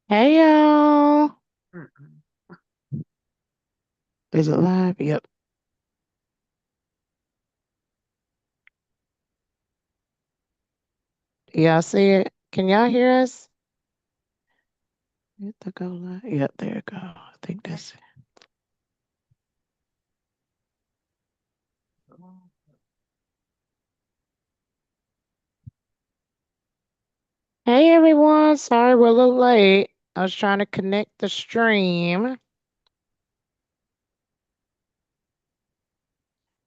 Hey y'all. Mm-mm. Is it live? Yep. Y'all see it? Can y'all hear us? Hit the go live. Yep, there it go. I think that's it. Hey everyone. Sorry we're a little late. I was trying to connect the stream.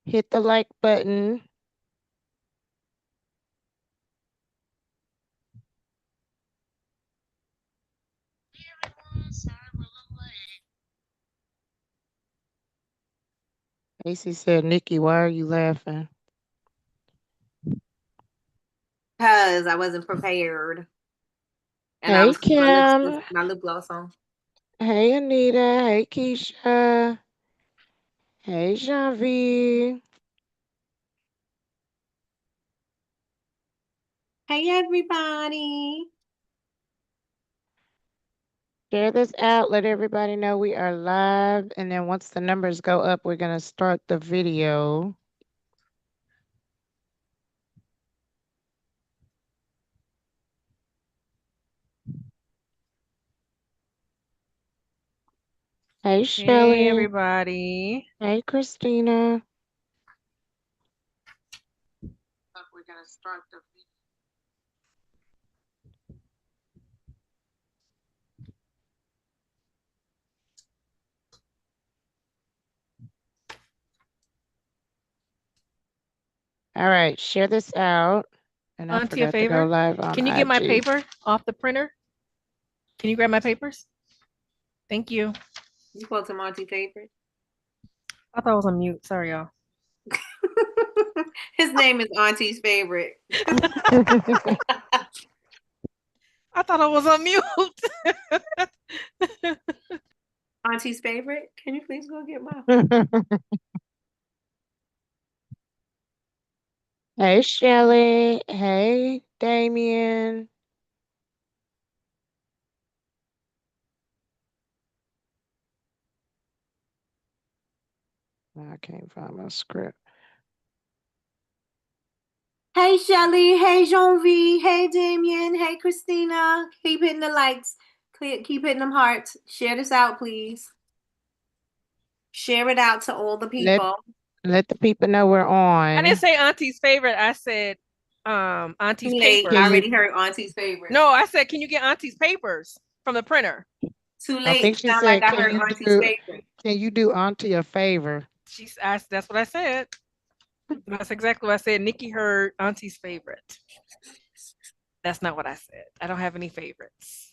Hit the like button. AC said, Nikki, why are you laughing? Because I wasn't prepared. And I Hey was putting Kim. my lip gloss on. Hey Anita. Hey Keisha. Hey Janvi. Hey, everybody. Share this out. Let everybody know we are live. And then once the numbers go up, we're going to start the video. Hey, Shelly. Hey, everybody. Hey, Christina. We're going to start the video. All right, share this out. And I Auntie, a forgot to go favor? live on Can you get my IG. paper off the printer? Can you grab my papers? Thank you. You supposed to Monty favorite? I thought I was on mute. Sorry, y'all. His name is Auntie's favorite. I thought I was on mute. Auntie's favorite? Can you please go get mine? Hey, Shelly. Hey, Damien. I can't find my script. Hey, Shelly. Hey, Jean-V. Hey, Damien. Hey, Christina. Keep hitting the likes. Keep hitting them hearts. Share this out, please. Share it out to all the people. Let the people know we're on. I didn't say Auntie's favorite. I said Auntie's papers. I already heard Auntie's favorite. No, I said, can you get Auntie's papers from the printer? Too late. I think she said, like I heard Auntie's favorite. Can you do Auntie a favor? She asked. That's what I said. That's exactly what I said. Nikki heard Auntie's favorite. That's not what I said. I don't have any favorites.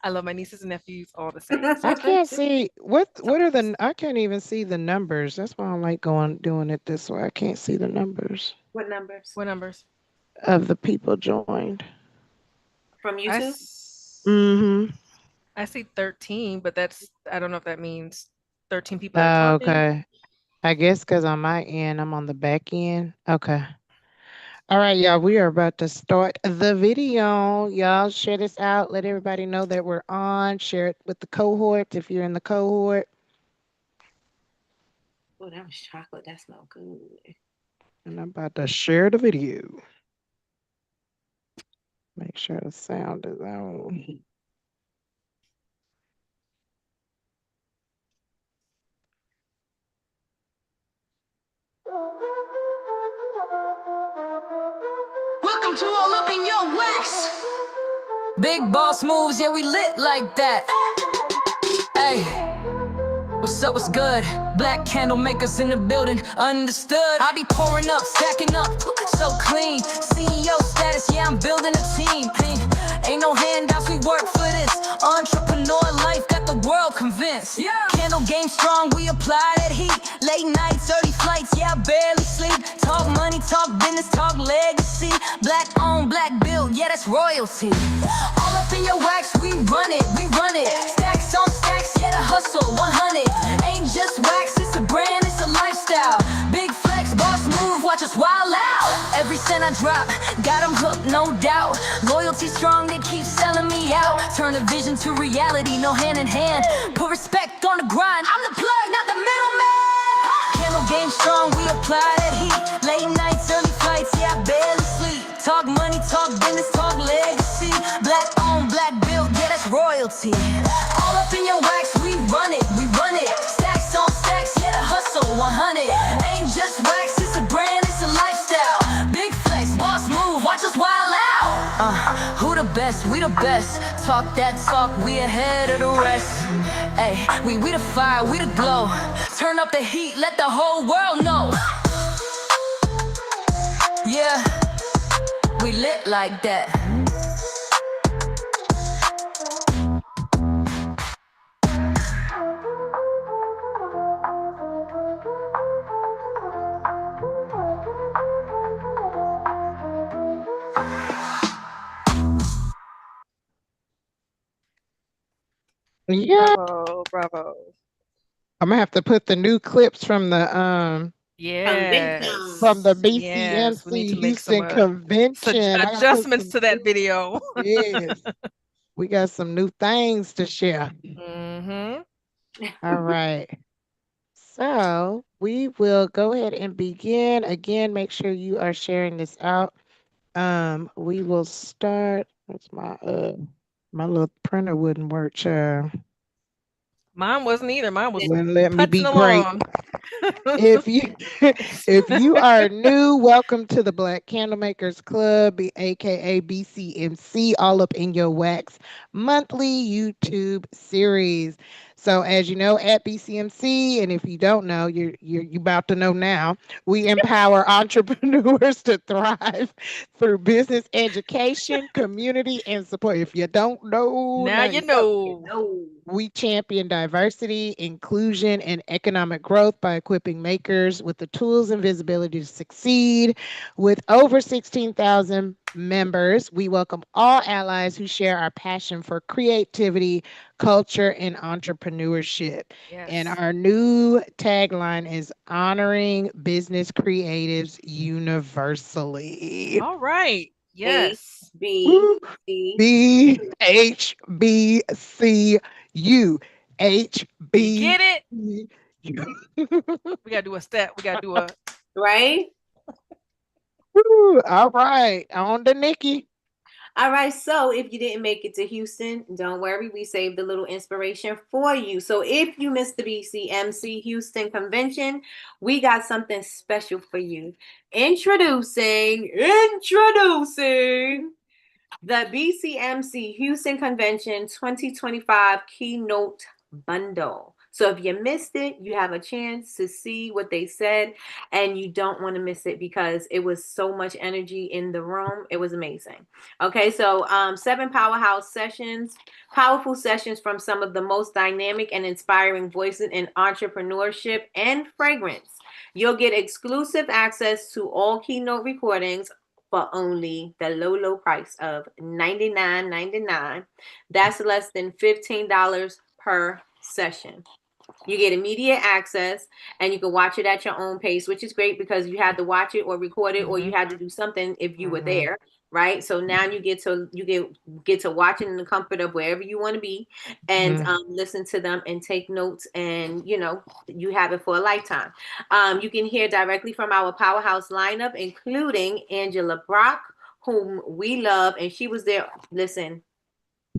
I love my nieces and nephews all the same. I can't see what are the I can't even see the numbers. That's why I don't like doing it this way. I can't see the numbers. What numbers? What numbers? Of the people joined. From YouTube? Mm-hmm. I see 13, but I don't know if that means 13 people are talking. Okay. I guess because on my end, I'm on the back end. Okay. All right, y'all. We are about to start the video. Y'all share this out. Let everybody know that we're on. Share it with the cohort if you're in the cohort. Oh, that was chocolate. That smelled good. And I'm about to share the video. Make sure the sound is on. Welcome to All Up in Your Wax. Big boss moves, yeah, we lit like that. Hey, what's up, what's good? Black candle makers in the building, understood. I be pouring up, stacking up, so clean. CEO status, yeah, I'm building a team. Ain't no handouts, we work for this. Entrepreneur life, got the world convinced. Yeah. Candle game strong, we apply that heat. Late nights, early flights, yeah, I barely sleep. Talk money, talk business, talk legacy. Black owned, black built, yeah, that's royalty. All up in your wax, we run it, we run it. Stacks on stacks, yeah, the hustle, 100. Ain't just wax, it's a brand, it's a lifestyle. Big flex, boss move, watch us wild out. Every cent I drop, got them hooked, no doubt. Loyalty strong, they keep selling me me out. Turn a vision to reality, no hand in hand. Put respect on the grind. I'm the plug, not the middleman. Candle game strong, we apply that heat. Late nights, early flights, yeah, I barely sleep. Talk money, talk business, talk legacy. Black owned, black built, yeah, that's royalty. All up in your wax, we run it, we run it. Stacks on stacks, yeah, the hustle 100. Ain't just wax, it's a brand, it's a lifestyle. Big flex, boss move, watch us wild out. Who the best? We the best. Talk that talk, we ahead of the rest. Hey, we the fire, we the glow. Turn up the heat, let the whole world know. Yeah, we lit like that. Yeah. Bravo, bravo. I'm gonna have to put the new clips from the Yes. Yes, we need BCMC to make some Houston convention. I gotta put adjustments some to that video. yes. We got some new things to share. Mm-hmm. All right. So we will go ahead and begin. Again, make sure you are sharing this out. We will start. What's my little printer wouldn't work, child. Mine wasn't either. Mine was Wouldn't let me be putzing great. along. If you if you are new, welcome to the Black Candlemakers Club, aka BCMC, all up in your wax monthly YouTube series. So as you know, at BCMC, and if you don't know, you're about to know now, we empower entrepreneurs to thrive through business education, community, and support. If you don't know, Now you know. No. we champion diversity, inclusion, and economic growth by equipping makers with the tools and visibility to succeed. With over 16,000 members, we welcome all allies who share our passion for creativity, culture, and entrepreneurship. And Yes. our new tagline is honoring business creatives universally. All right. Yes. Woo. B. BHBCU. You HB. get it? We gotta do a step. We gotta do a Right? All right. On to Nikki. All right, so if you didn't make it to Houston, don't worry, we saved a little inspiration for you. So if you missed the BCMC Houston convention, we got something special for you. Introducing the BCMC Houston Convention 2025 Keynote Bundle. So if you missed it, you have a chance to see what they said, and you don't want to miss it because it was so much energy in the room. It was amazing. Okay, so 7 powerhouse sessions, powerful sessions from some of the most dynamic and inspiring voices in entrepreneurship and fragrance. You'll get exclusive access to all keynote recordings for only the low price of $99.99. That's less than $15 per session. You get immediate access, and you can watch it at your own pace, which is great because you had to watch it or record it, or you had to do something if you were there, right? So now you get to watch it in the comfort of wherever you want to be, and listen to them and take notes, and you have it for a lifetime. You can hear directly from our powerhouse lineup, including Angela Brock, whom we love, and she was there. Listen.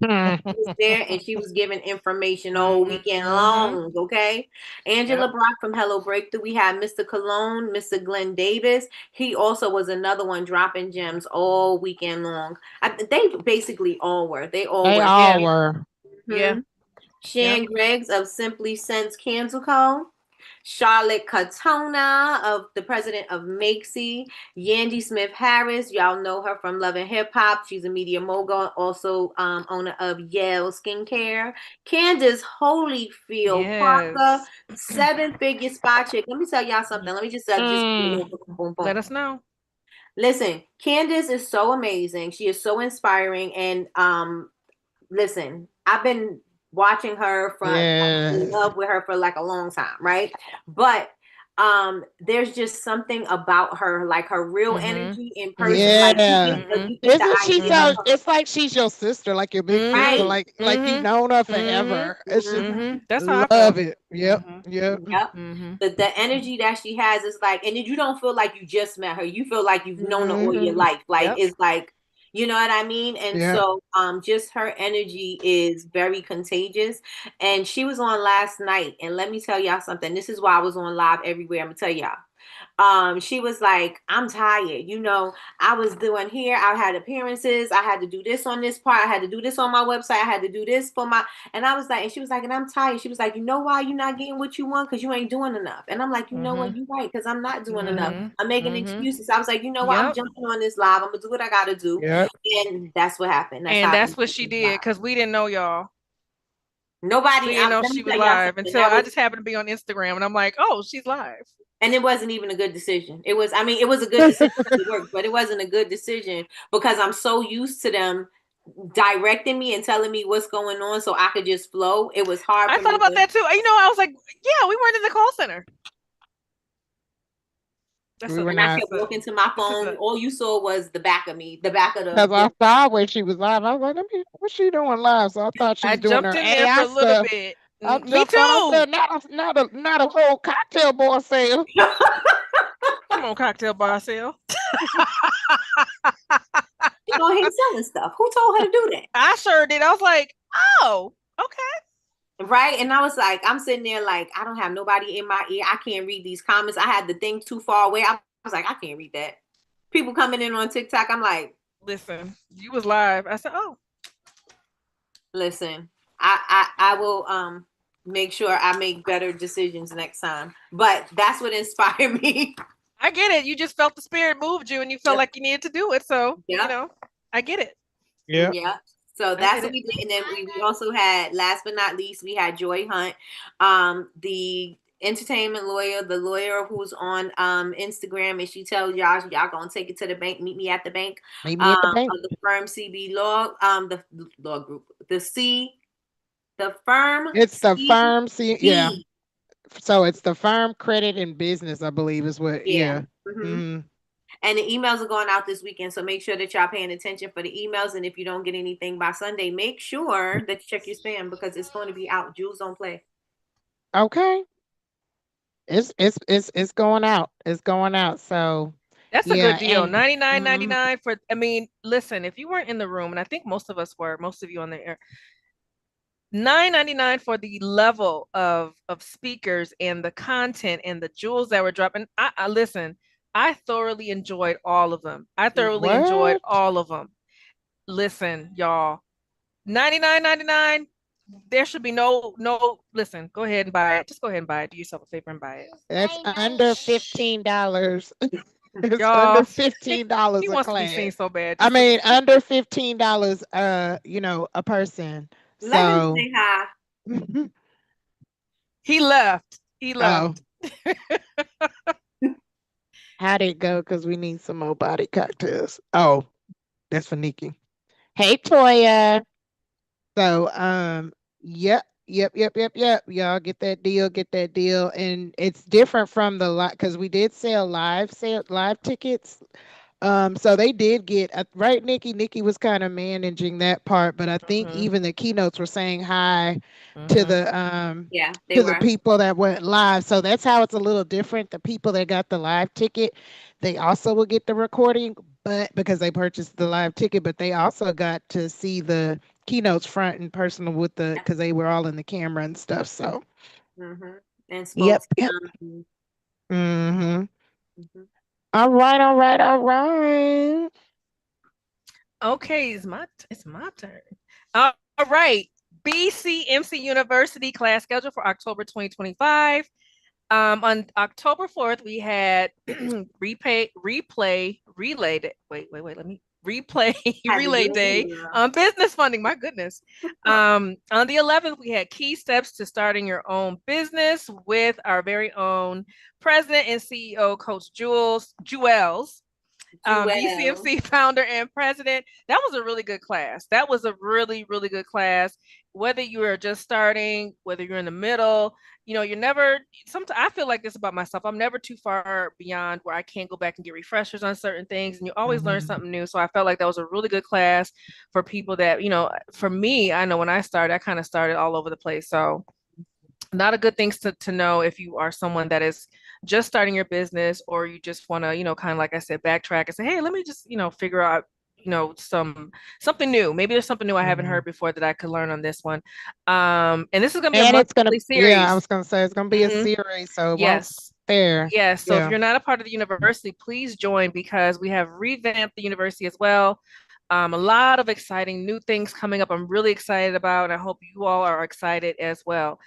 She was there and she was giving information all weekend long. Okay. Angela Brock from Hello Breakthrough. We had Mr. Cologne, Mr. Glenn Davis. He also was another one dropping gems all weekend long. They basically all were. They all They were. all were. Yeah. Shan Greggs of Simply Sense Candle Co. Charlotte Katona, of the president of Makesy. Yandy Smith Harris, y'all know her from Love and Hip Hop. She's a media mogul, also owner of Yale Skincare. Candace Holyfield Parker, 7-figure spot chick. Let me tell y'all something. Let me just boom, boom. Let us know. Listen, Candace is so amazing. She is so inspiring, and listen, I've been watching her from in love with her for like a long time, right? But there's just something about her, like her real energy in person. Like Yeah. you get the Isn't she idea of so? her. It's like she's your sister, like your big sister, Right. like you've known her forever. It's just That's how I love feel. it. Yep. Yep. Yep. The energy that she has is like, and you don't feel like you just met her. You feel like you've known her all your life. Like it's like, you know what I mean? And so just her energy is very contagious. And she was on last night. And let me tell y'all something. This is why I was on live everywhere. I'm gonna tell y'all. She was like, I'm tired. You know, I was doing here, I had appearances, I had to do this on this part, I had to do this on my website, I had to do this for my, and I was like, and she was like, and I'm tired. She was like, you know why you're not getting what you want? Because you ain't doing enough. And I'm like, you know what, you're right, because I'm not doing enough. I'm making excuses. I was like, you know what, I'm jumping on this live, I'm gonna do what I gotta do. Yep. And that's what happened. That's what she did, because we didn't know, y'all. Nobody, we didn't know she was live until I just happened to be on Instagram, and I'm like, oh, she's live. And it wasn't even a good decision. It was, I mean, it was a good decision to work, but it wasn't a good decision because I'm so used to them directing me and telling me what's going on so I could just flow. It was hard I for thought me about that too. You know, I was like, yeah, we weren't in the call center. And I kept walking to my phone. All you saw was the back of me, the back of the. Because I saw when she was live, I was like, what's she doing live? So I thought she was doing her AI AI for a little stuff. bit. I Me too. I said, not a whole cocktail bar sale. Come on, cocktail bar sale. She go ahead selling stuff. Who told her to do that? I sure did. I was like, oh, okay. Right. And I was like, I'm sitting there like, I don't have nobody in my ear. I can't read these comments. I had the thing too far away. I was like, I can't read that. People coming in on TikTok. I'm like, listen, you was live. I said, oh. Listen, I will make sure I make better decisions next time. But that's what inspired me. I get it. You just felt the spirit moved you and you felt like you needed to do it. So, you know, I get it. Yeah. Yeah. So that's what we did. And then we also had, last but not least, we had Joy Hunt, the entertainment lawyer, the lawyer who's on Instagram, and she tells y'all gonna take it to the bank. Meet me at the bank. Meet me at the bank. Of the firm CB Law, the law group, the firm. It's the firm C. Yeah. So it's the firm credit and business, I believe, is what. Yeah. And the emails are going out this weekend, so make sure that y'all paying attention for the emails. And if you don't get anything by Sunday, make sure that you check your spam because it's going to be out. Jewels don't play. Okay. It's going out. It's going out. So that's a good deal. $99.99 for. I mean, listen, if you weren't in the room, and I think most of us were, most of you on the air. $9.99 for the level of speakers and the content and the jewels that were dropping. I listen. I thoroughly enjoyed all of them. Enjoyed all of them. Listen, y'all, $99.99. There should be no. Listen, go ahead and buy it. Just go ahead and buy it. Do yourself a favor and buy it. That's under $15. It's under $15. He wants to be seen so bad. I mean, under $15. You know, a person. Let him say hi. He left. How'd it go? Because we need some more body cocktails. Oh, that's for Nikki. Hey, Toya. So, yep. Y'all get that deal. And it's different from the live because we did sell live tickets. So they did get right. Nikki was kind of managing that part, but I think even the keynotes were saying hi to the the people that went live. So that's how it's a little different. The people that got the live ticket, they also will get the recording, but because they purchased the live ticket, but they also got to see the keynotes front and personal with the because they were all in the camera and stuff. So and yep. All right. Okay, it's my turn. All right. BCMC University class schedule for October 2025. On October 4th, we had replay relay day on business funding. My goodness. On the 11th, we had key steps to starting your own business with our very own president and CEO, Coach Jewels, BCMC founder and president. That was a really good class. That was a really, really good class. whether you are just starting, whether you're in the middle, you're never, sometimes I feel like this about myself. I'm never too far beyond where I can't go back and get refreshers on certain things. And you always learn something new. So I felt like that was a really good class for people that, for me, I know when I started, I kind of started all over the place. So not a good things to know if you are someone that is just starting your business, or you just want to, kind of like I said, backtrack and say, hey, let me just, figure out, something new. Maybe there's something new I haven't heard before that I could learn on this one. And this is gonna be a monthly series. Yeah, I was gonna say it's gonna be a series, so it won't fair. Yes. So if you're not a part of the university, please join, because we have revamped the university as well. A lot of exciting new things coming up. I'm really excited about, and I hope you all are excited as well.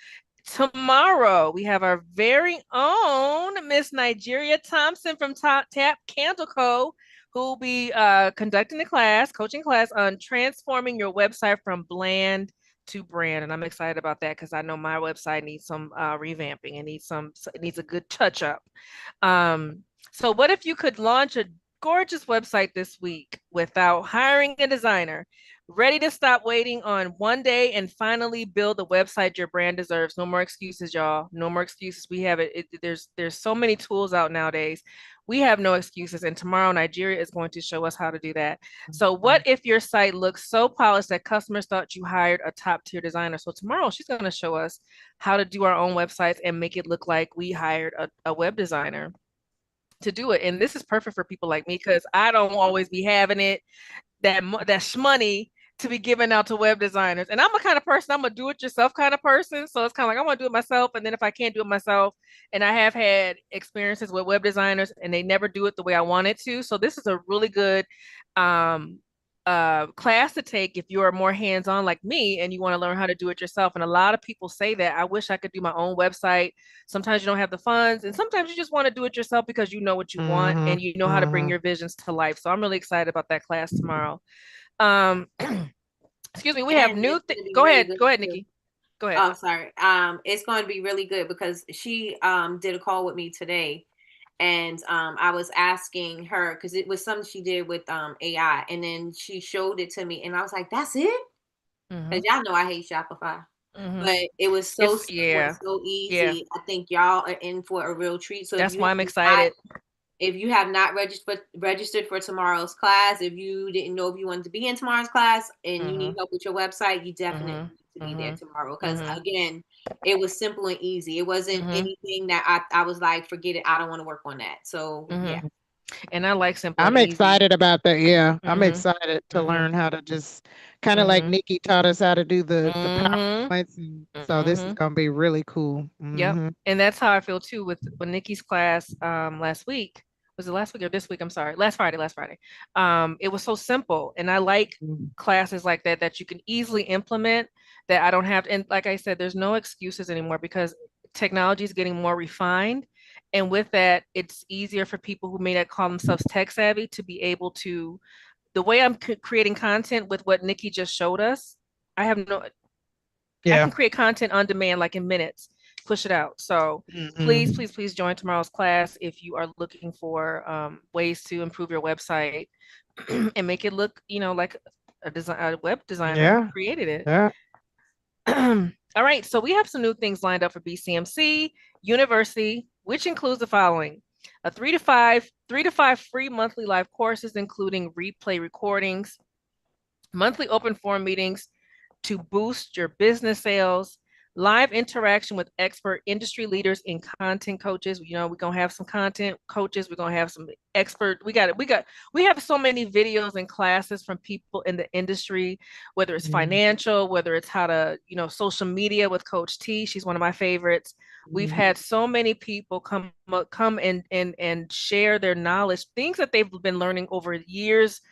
Tomorrow, we have our very own Miss Nigeria Thompson from Tap Candle Co., who will be conducting the class, coaching class on transforming your website from bland to brand. And I'm excited about that because I know my website needs some revamping. It needs a good touch up. So what if you could launch a gorgeous website this week without hiring a designer? Ready to stop waiting on one day and finally build the website your brand deserves. No more excuses, y'all. No more excuses. We have it. There's so many tools out nowadays. We have no excuses. And tomorrow, Nigeria is going to show us how to do that. So what if your site looks so polished that customers thought you hired a top tier designer? So tomorrow, she's going to show us how to do our own websites and make it look like we hired a web designer to do it. And this is perfect for people like me, because I don't always be having it, that shmoney to be given out to web designers. And I'm a kind of person, I'm a do-it-yourself kind of person. So it's kind of like, I want to do it myself. And then if I can't do it myself, and I have had experiences with web designers and they never do it the way I want it to. So this is a really good class to take if you are more hands-on like me and you want to learn how to do it yourself. And a lot of people say that, I wish I could do my own website. Sometimes you don't have the funds, and sometimes you just want to do it yourself because you know what you want and you know how to bring your visions to life. So I'm really excited about that class tomorrow. Excuse me, we have new go ahead, Nikki. Go ahead. Oh, sorry. It's going to be really good because she did a call with me today, and I was asking her because it was something she did with AI, and then she showed it to me, and I was like, "That's it," because y'all know I hate Shopify, but it was so simple and so easy. Yeah. I think y'all are in for a real treat. So that's why I'm excited. If you have not registered for tomorrow's class, if you didn't know if you wanted to be in tomorrow's class and you need help with your website, you definitely need to be there tomorrow. Because again, it was simple and easy. It wasn't anything that I was like, forget it, I don't want to work on that. So yeah. And I like simple. I'm excited about that. Yeah. I'm excited to learn how to just kind of like Nikki taught us how to do the PowerPoints. So this is going to be really cool. Yep. And that's how I feel too with Nikki's class last week. Was it last week or this week? I'm sorry. Last Friday. It was so simple. And I like classes like that you can easily implement, that I don't have to. And like I said, there's no excuses anymore because technology is getting more refined. And with that, it's easier for people who may not call themselves tech savvy to be able to, the way I'm creating content with what Nikki just showed us, I can create content on demand, like in minutes, push it out. So please join tomorrow's class if you are looking for ways to improve your website and make it look, like a web designer created it. Yeah. All right, so we have some new things lined up for BCMC University, which includes the following: a 3 to 5 free monthly live courses, including replay recordings, monthly open forum meetings to boost your business sales, live interaction with expert industry leaders and content coaches. We're gonna have some content coaches. We're gonna have some expert. We have so many videos and classes from people in the industry, whether it's financial, whether it's how to, social media with Coach T. She's one of my favorites. We've had so many people come and share their knowledge, things that they've been learning over years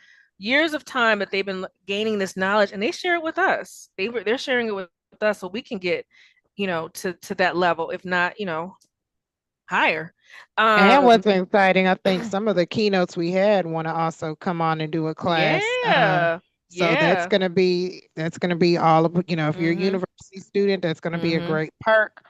of time, that they've been gaining this knowledge, and they share it with us. They're sharing it with us so we can get, to that level, if not, higher. And what's exciting, I think some of the keynotes we had want to also come on and do a class. So that's going to be all of, if you're a university student, that's going to be a great perk.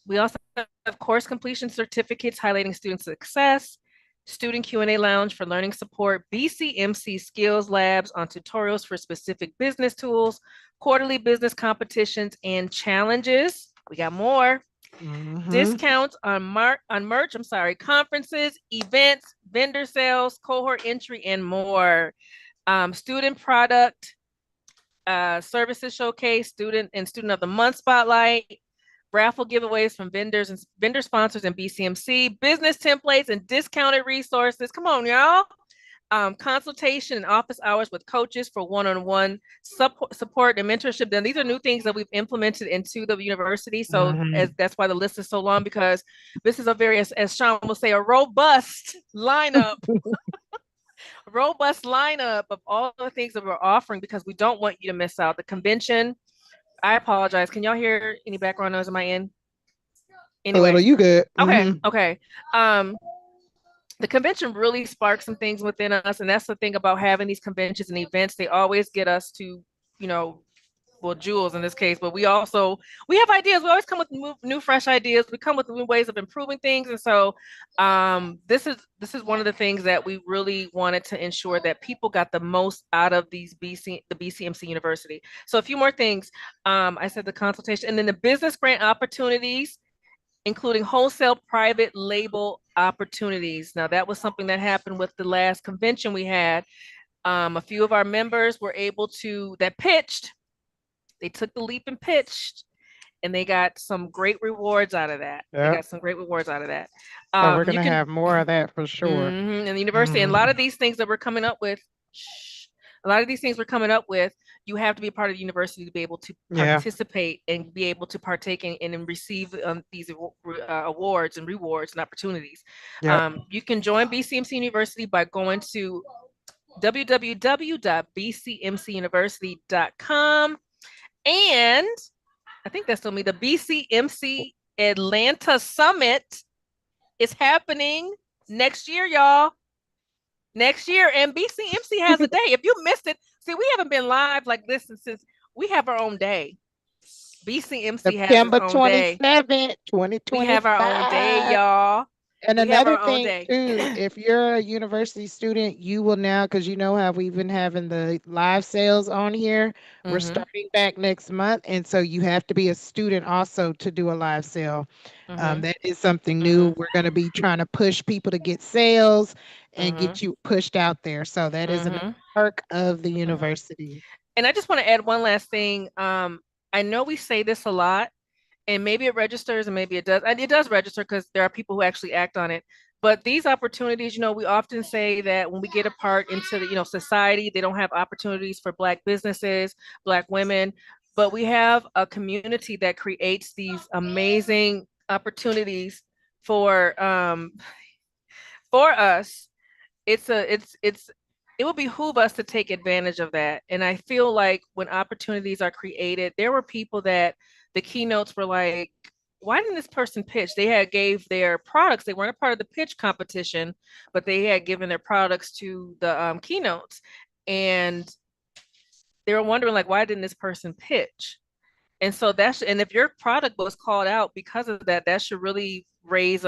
We also have course completion certificates highlighting student success, student Q&A lounge for learning support, BCMC skills labs on tutorials for specific business tools, quarterly business competitions and challenges. We got more. Discounts on merch, conferences, events, vendor sales, cohort entry, and more. Student product services showcase, student of the month spotlight, raffle giveaways from vendors and vendor sponsors and BCMC, business templates and discounted resources. Come on, y'all. Consultation and office hours with coaches for one-on-one support and mentorship. Then these are new things that we've implemented into the university. So that's why the list is so long, because this is a very, as Sean will say, a robust lineup. Robust lineup of all the things that we're offering, because we don't want you to miss out. The convention, I apologize. Can y'all hear any background noise on my end? Anyway, a little, you good. Okay. The convention really sparked some things within us, and that's the thing about having these conventions and events. They always get us to, well, Jules in this case, but we have ideas. We always come with new fresh ideas. We come with new ways of improving things. And so this is one of the things that we really wanted to ensure that people got the most out of the BCMC University. So a few more things. I said the consultation, and then the business grant opportunities, including wholesale private label opportunities. Now, that was something that happened with the last convention we had. A few of our members were able to, that pitched, they took the leap and pitched, and they got some great rewards out of that. Yep. They got some great rewards out of that. So we're going to have more of that for sure. And the university, and a lot of these things that we're coming up with, you have to be a part of the university to be able to participate and be able to partake in and receive these awards and rewards and opportunities. Yep. You can join BCMC University by going to www.bcmcuniversity.com. And I think that's still me. The BCMC Atlanta Summit is happening next year, y'all. Next year, and BCMC has a day. If you missed it, see, we haven't been live like this since we have our own day. BCMC has its own day. September 27th, 2025. We have our own day, y'all. And another thing too, if you're a university student, you will now, because you know how we've been having the live sales on here. We're starting back next month, and so you have to be a student also to do a live sale. That is something new. We're going to be trying to push people to get sales and get you pushed out there. So that is a perk of the university. And I just want to add one last thing. I know we say this a lot, and maybe it registers and maybe it does. And it does register because there are people who actually act on it. But these opportunities, we often say that when we get apart into the, society, they don't have opportunities for Black businesses, Black women. But we have a community that creates these amazing opportunities for us. It will behoove us to take advantage of that. And I feel like when opportunities are created, there were people that the keynotes were like, why didn't this person pitch? They had gave their products. They weren't a part of the pitch competition, but they had given their products to the keynotes. And they were wondering, like, why didn't this person pitch? And so and if your product was called out because of that, that should really raise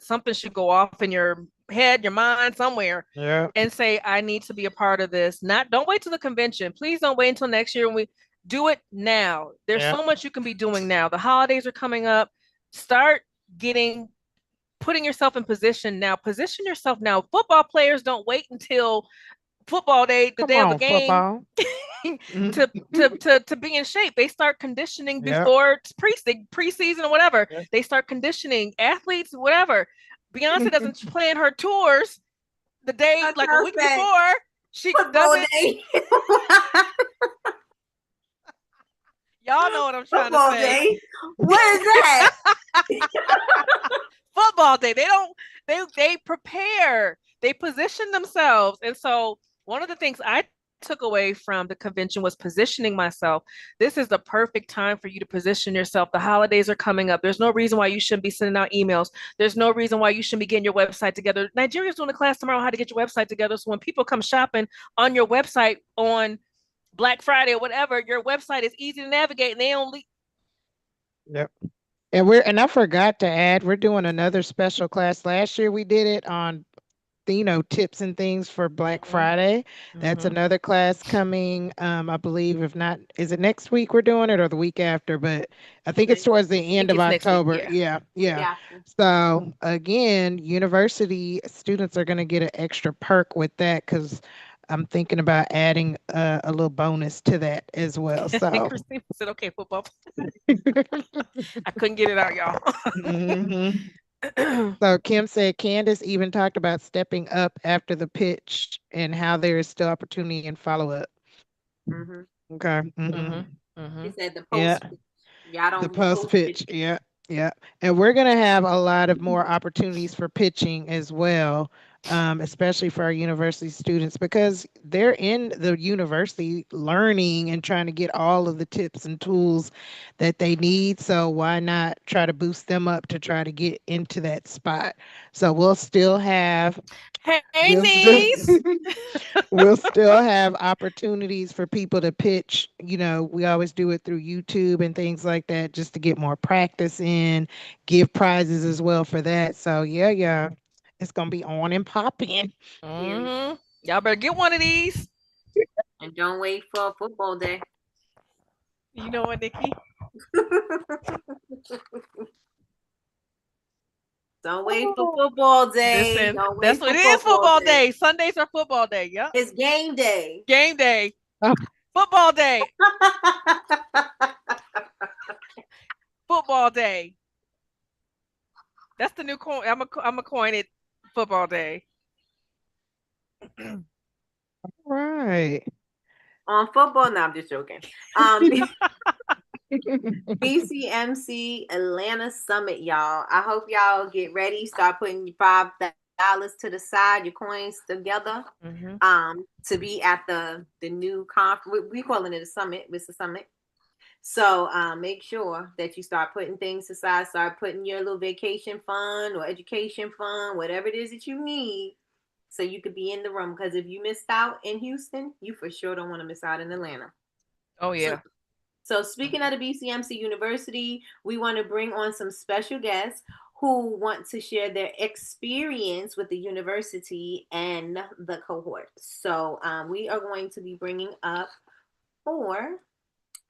something should go off in your head, your mind, somewhere, and say, I need to be a part of this. Don't wait till the convention. Please don't wait until next year. When we do it now. There's so much you can be doing now. The holidays are coming up. Start putting yourself in position now. Position yourself now. Football players don't wait until football day, the day of the game, to be in shape. They start conditioning before preseason or whatever. They start conditioning. Athletes, whatever. Beyonce doesn't plan her tours the day, like a week before. She does it. Y'all know what I'm trying to say. Day? What is that? Football day. They prepare. They position themselves. And so one of the things I took away from the convention was positioning myself. This is the perfect time for you to position yourself. The holidays are coming up. There's no reason why you shouldn't be sending out emails. There's no reason why you shouldn't be getting your website together. Nigeria's doing a class tomorrow on how to get your website together. So when people come shopping on your website on Black Friday or whatever, your website is easy to navigate, and they only. Yep. And I forgot to add, we're doing another special class. Last year we did it on tips and things for Black Friday. That's another class coming. I believe, if not, is it next week we're doing it or the week after? But I think it's towards the end of it's next week, October. yeah. Yeah. So again, university students are going to get an extra perk with that because I'm thinking about adding a little bonus to that as well. So Christine said, "Okay, football." I couldn't get it out, y'all. Mhm. So Kim said Candace even talked about stepping up after the pitch and how there is still opportunity and follow up. Okay. She said the Yeah. post. Y'all The don't post pitch. Yeah. Yeah. And we're going to have a lot of more opportunities for pitching as well, especially for our university students because they're in the university learning and trying to get all of the tips and tools that they need. So why not try to boost them up to try to get into that spot? So we'll still have Hey, we'll niece. we'll still have opportunities for people to pitch. We always do it through YouTube and things like that just to get more practice in, give prizes as well for that. So yeah. It's gonna be on and popping. Y'all better get one of these. And don't wait for football day. You know what, Nikki? Don't wait for football day. Listen, Don't wait that's for what it is. Football day. day. Sundays are football day. Yep. It's game day. Game day. Oh. Football day. Football day. That's the new coin. I'm a coin it. Football day. Right. On football, no, I'm just joking. BCMC Atlanta Summit, y'all. I hope y'all get ready. Start putting your $5 to the side, your coins together. To be at the new conference. We calling it a summit. It's a summit. So make sure that you start putting things aside. Start putting your little vacation fund or education fund, whatever it is that you need, so you could be in the room. Because if you missed out in Houston, you for sure don't want to miss out in Atlanta. Oh yeah. So speaking of the BCMC University, we want to bring on some special guests who want to share their experience with the university and the cohort. So we are going to be bringing up 4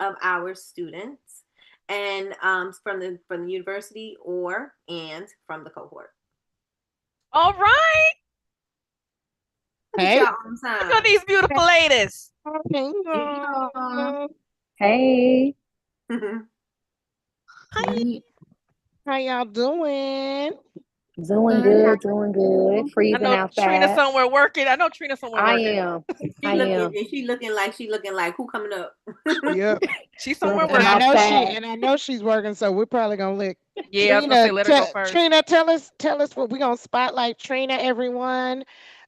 of our students, and from the university and from the cohort. All right. Hey. Look at these beautiful ladies. Hey. Hi. How y'all doing? Doing good. Freezing I know outside. Trina somewhere working. I know Trina somewhere working. I am. She looking like who coming up? Yep. She's somewhere And working. I know she's working, so we're probably gonna let I was gonna say, let her go first. Trina, tell us what we're gonna spotlight Trina, everyone.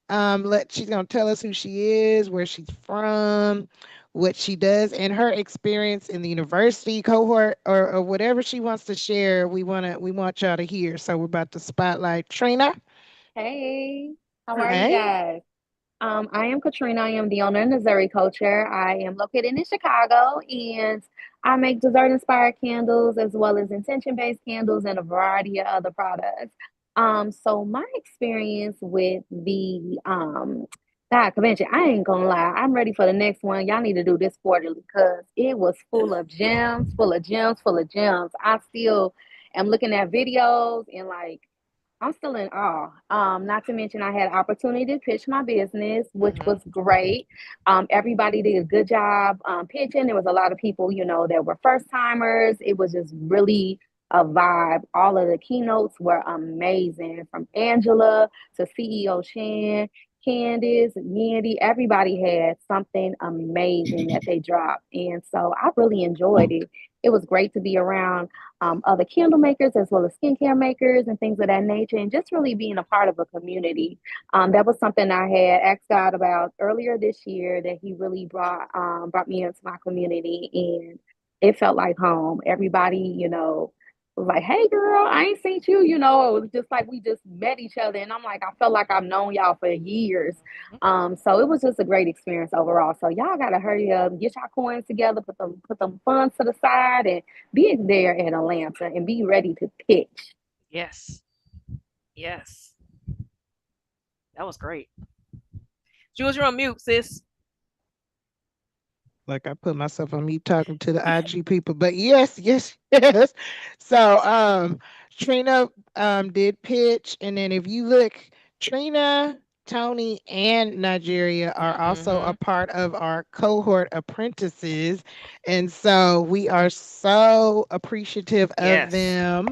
She's gonna tell us who she is, where she's from, what she does, and her experience in the university cohort or whatever she wants to share. We want y'all to hear. So we're about to spotlight Trina. Hey. How are you guys? I am Katrina. I am the owner of Missouri Culture. I am located in Chicago, and I make dessert-inspired candles as well as intention-based candles and a variety of other products. So my experience with the convention, I ain't gonna lie, I'm ready for the next one. Y'all need to do this quarterly because it was full of gems, full of gems, full of gems. I still am looking at videos and like I'm still in awe. Not to mention, I had opportunity to pitch my business, which was great. Everybody did a good job pitching. There was a lot of people, that were first timers. It was just really a vibe. All of the keynotes were amazing, from Angela to CEO Chan, Candace, Yandy. Everybody had something amazing that they dropped, and so I really enjoyed it. It was great to be around other candle makers as well as skincare makers and things of that nature, and just really being a part of a community. That was something I had asked God about earlier this year, that He really brought me into my community, and it felt like home. Everybody, was like, "Hey, girl, I ain't seen you." It was just like we just met each other, and I'm like, I felt like I've known y'all for years. So it was just a great experience overall. So y'all gotta hurry up, get y'all coins together, put them funds to the side, and be there in Atlanta and be ready to pitch. Yes. That was great. Jules, you're on mute, sis. Like I put myself on mute talking to the IG people, but yes, yes, yes. So Trina did pitch, and then if you look, Trina, Tony, and Nigeria are also a part of our cohort apprentices, and so we are so appreciative of Yes. them.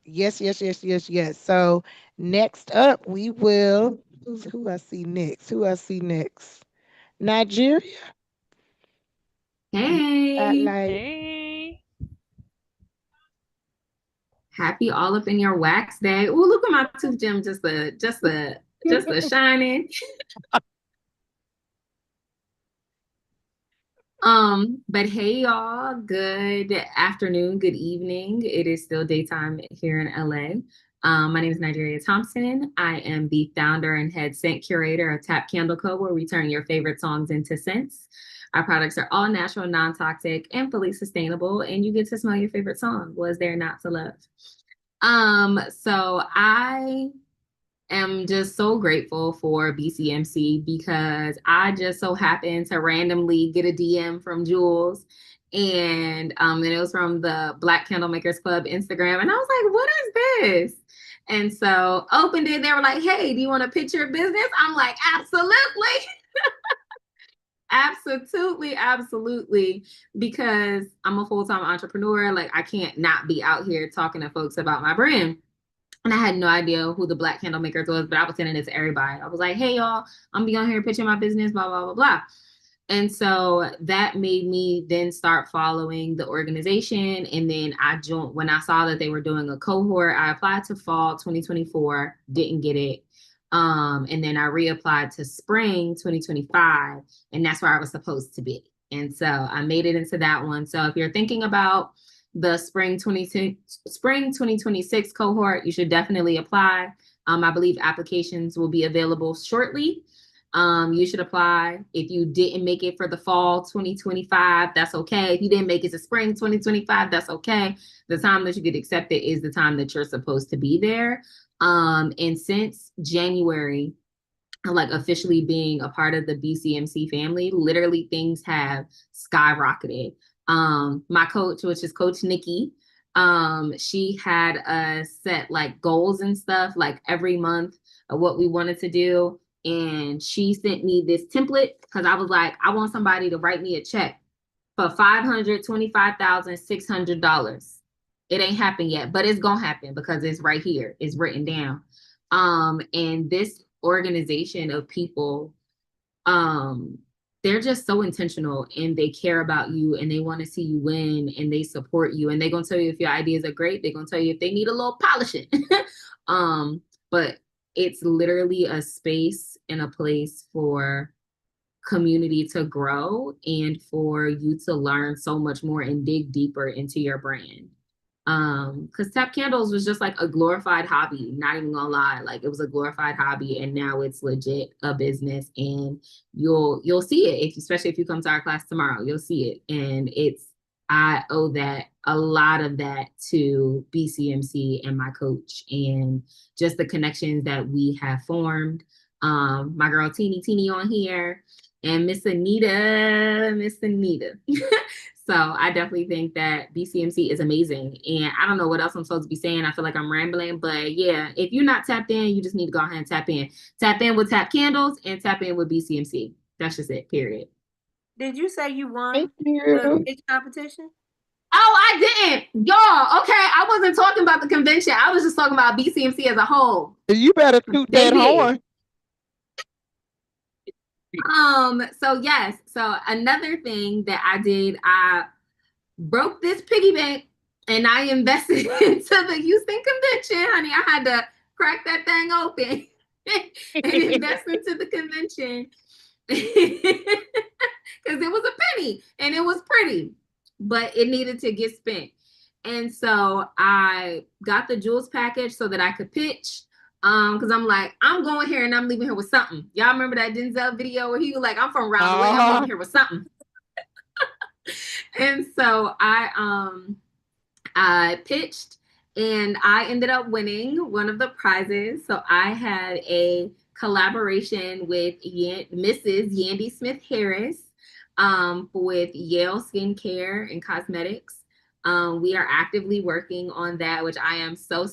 Yes, yes, yes, yes, yes. So next up, we will. Who I see next? Who I see next? Nigeria. Hey, Like, Hey. happy all up in your wax day. Oh, look at my tooth gem, just a shining. But hey y'all, good afternoon, good evening. It is still daytime here in LA. My name is Nigeria Thompson. I am the founder and head scent curator of Tap Candle Co., where we turn your favorite songs into scents. Our products are all natural, non-toxic, and fully sustainable, and you get to smell your favorite song. Was there not to love? So I am just so grateful for BCMC because I just so happened to randomly get a DM from Jules, and it was from the Black Candle Makers Club Instagram, and I was like, what is this? And so opened it. They were like, hey, do you want to pitch your business? I'm like, absolutely. Absolutely, absolutely. Because I'm a full-time entrepreneur. Like, I can't not be out here talking to folks about my brand. And I had no idea who the Black Candle Makers was, but I was sending it to everybody. I was like, hey, y'all, I'm be on here pitching my business, blah, blah, blah, blah. And so that made me then start following the organization. And then I joined, when I saw that they were doing a cohort, I applied to fall 2024, didn't get it. And then I reapplied to spring 2025, and that's where I was supposed to be. And so I made it into that one. So if you're thinking about the spring 2026 cohort, you should definitely apply. I believe applications will be available shortly. You should apply. If you didn't make it for the fall 2025, that's okay. If you didn't make it to spring 2025, that's okay. The time that you get accepted is the time that you're supposed to be there. And since January, like officially being a part of the BCMC family, literally things have skyrocketed. My coach, which is Coach Nikki, she had us set like goals and stuff like every month of what we wanted to do. And she sent me this template because I was like, I want somebody to write me a check for $525,600. It ain't happened yet, but it's gonna happen because it's right here. It's written down. And this organization of people, they're just so intentional and they care about you and they want to see you win and they support you and they're gonna tell you if your ideas are great. They're gonna tell you if they need a little polishing. But it's literally a space and a place for community to grow and for you to learn so much more and dig deeper into your brand. Because Tap Candles was just like a glorified hobby, not even gonna lie, like it was a glorified hobby and now it's legit a business, and you'll see it especially if you come to our class tomorrow. You'll see it, and I owe that, a lot of that, to BCMC and my coach and just the connections that we have formed. My girl Teeny on here, and Miss Anita. So I definitely think that BCMC is amazing. And I don't know what else I'm supposed to be saying. I feel like I'm rambling, but yeah, if you're not tapped in, you just need to go ahead and tap in. Tap in with Tap Candles and tap in with BCMC. That's just it, period. Did you say you won thank the you. pitch competition? Oh, I didn't. Y'all, okay, I wasn't talking about the convention. I was just talking about BCMC as a whole. You better toot that horn. So yes, so another thing that I did, I broke this piggy bank and I invested into the Houston convention, honey. I had to crack that thing open and invest into the convention because it was a penny and it was pretty, but it needed to get spent. And so I got the Jules package so that I could pitch. Because I'm like, I'm going here and I'm leaving here with something. Y'all remember that Denzel video where he was like, I'm from around the way, I'm leaving here with something. And so I pitched, And I ended up winning one of the prizes. So I had a collaboration with Mrs. Yandy Smith Harris with Yale Skincare and Cosmetics. We are actively working on that, which I am so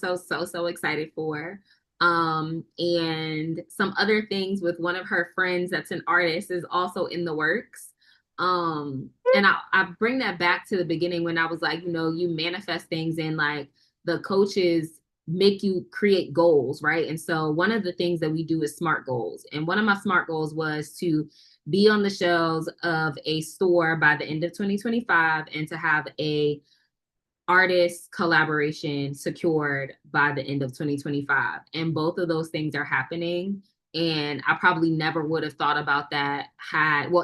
excited for. And some other things with one of her friends that's an artist is also in the works. And I bring that back to the beginning when I was like, you know, you manifest things and like the coaches make you create goals, right? And so one of the things that we do is SMART goals. And one of my SMART goals was to be on the shelves of a store by the end of 2025 and to have a artist collaboration secured by the end of 2025. And both of those things are happening. And I probably never would have thought about that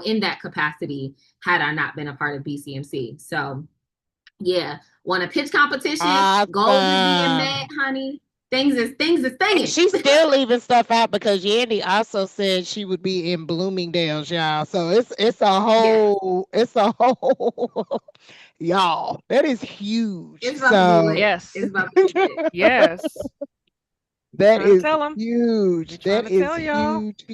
in that capacity, had I not been a part of BCMC. So yeah, won a pitch competition. Awesome. Goals is being met, honey. Things is thinging. She's still leaving stuff out because Yandy also said she would be in Bloomingdale's, y'all. So it's a whole y'all. That is huge. It's about to be lit. Yes. It's about to be lit. Yes. That is huge. That is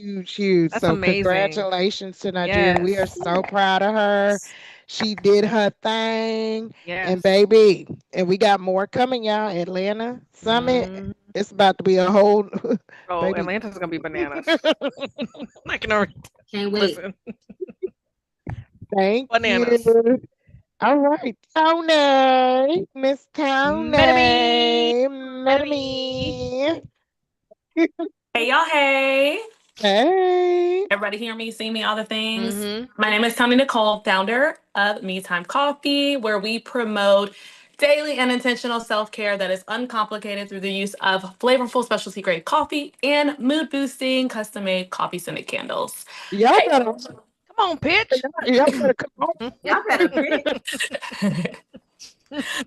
huge. That's so amazing. Congratulations to Nigeria. Yes. We are so proud of her. She did her thing. Yes. And baby, and we got more coming, y'all. Atlanta Summit. It's about to be a whole baby. Atlanta's gonna be bananas. I can already can't wait. Listen. Thank Bananas. you. All right, Tony, Miss Tony, Metamy. Hey y'all, hey. Hey. Everybody hear me, see me, all the things. My name is Tony Nicole, founder of Me Time Coffee, where we promote daily and intentional self-care that is uncomplicated through the use of flavorful specialty grade coffee and mood-boosting custom-made coffee-scented candles. Y'all better come on, pitch. Y'all better come on. Y'all better pitch.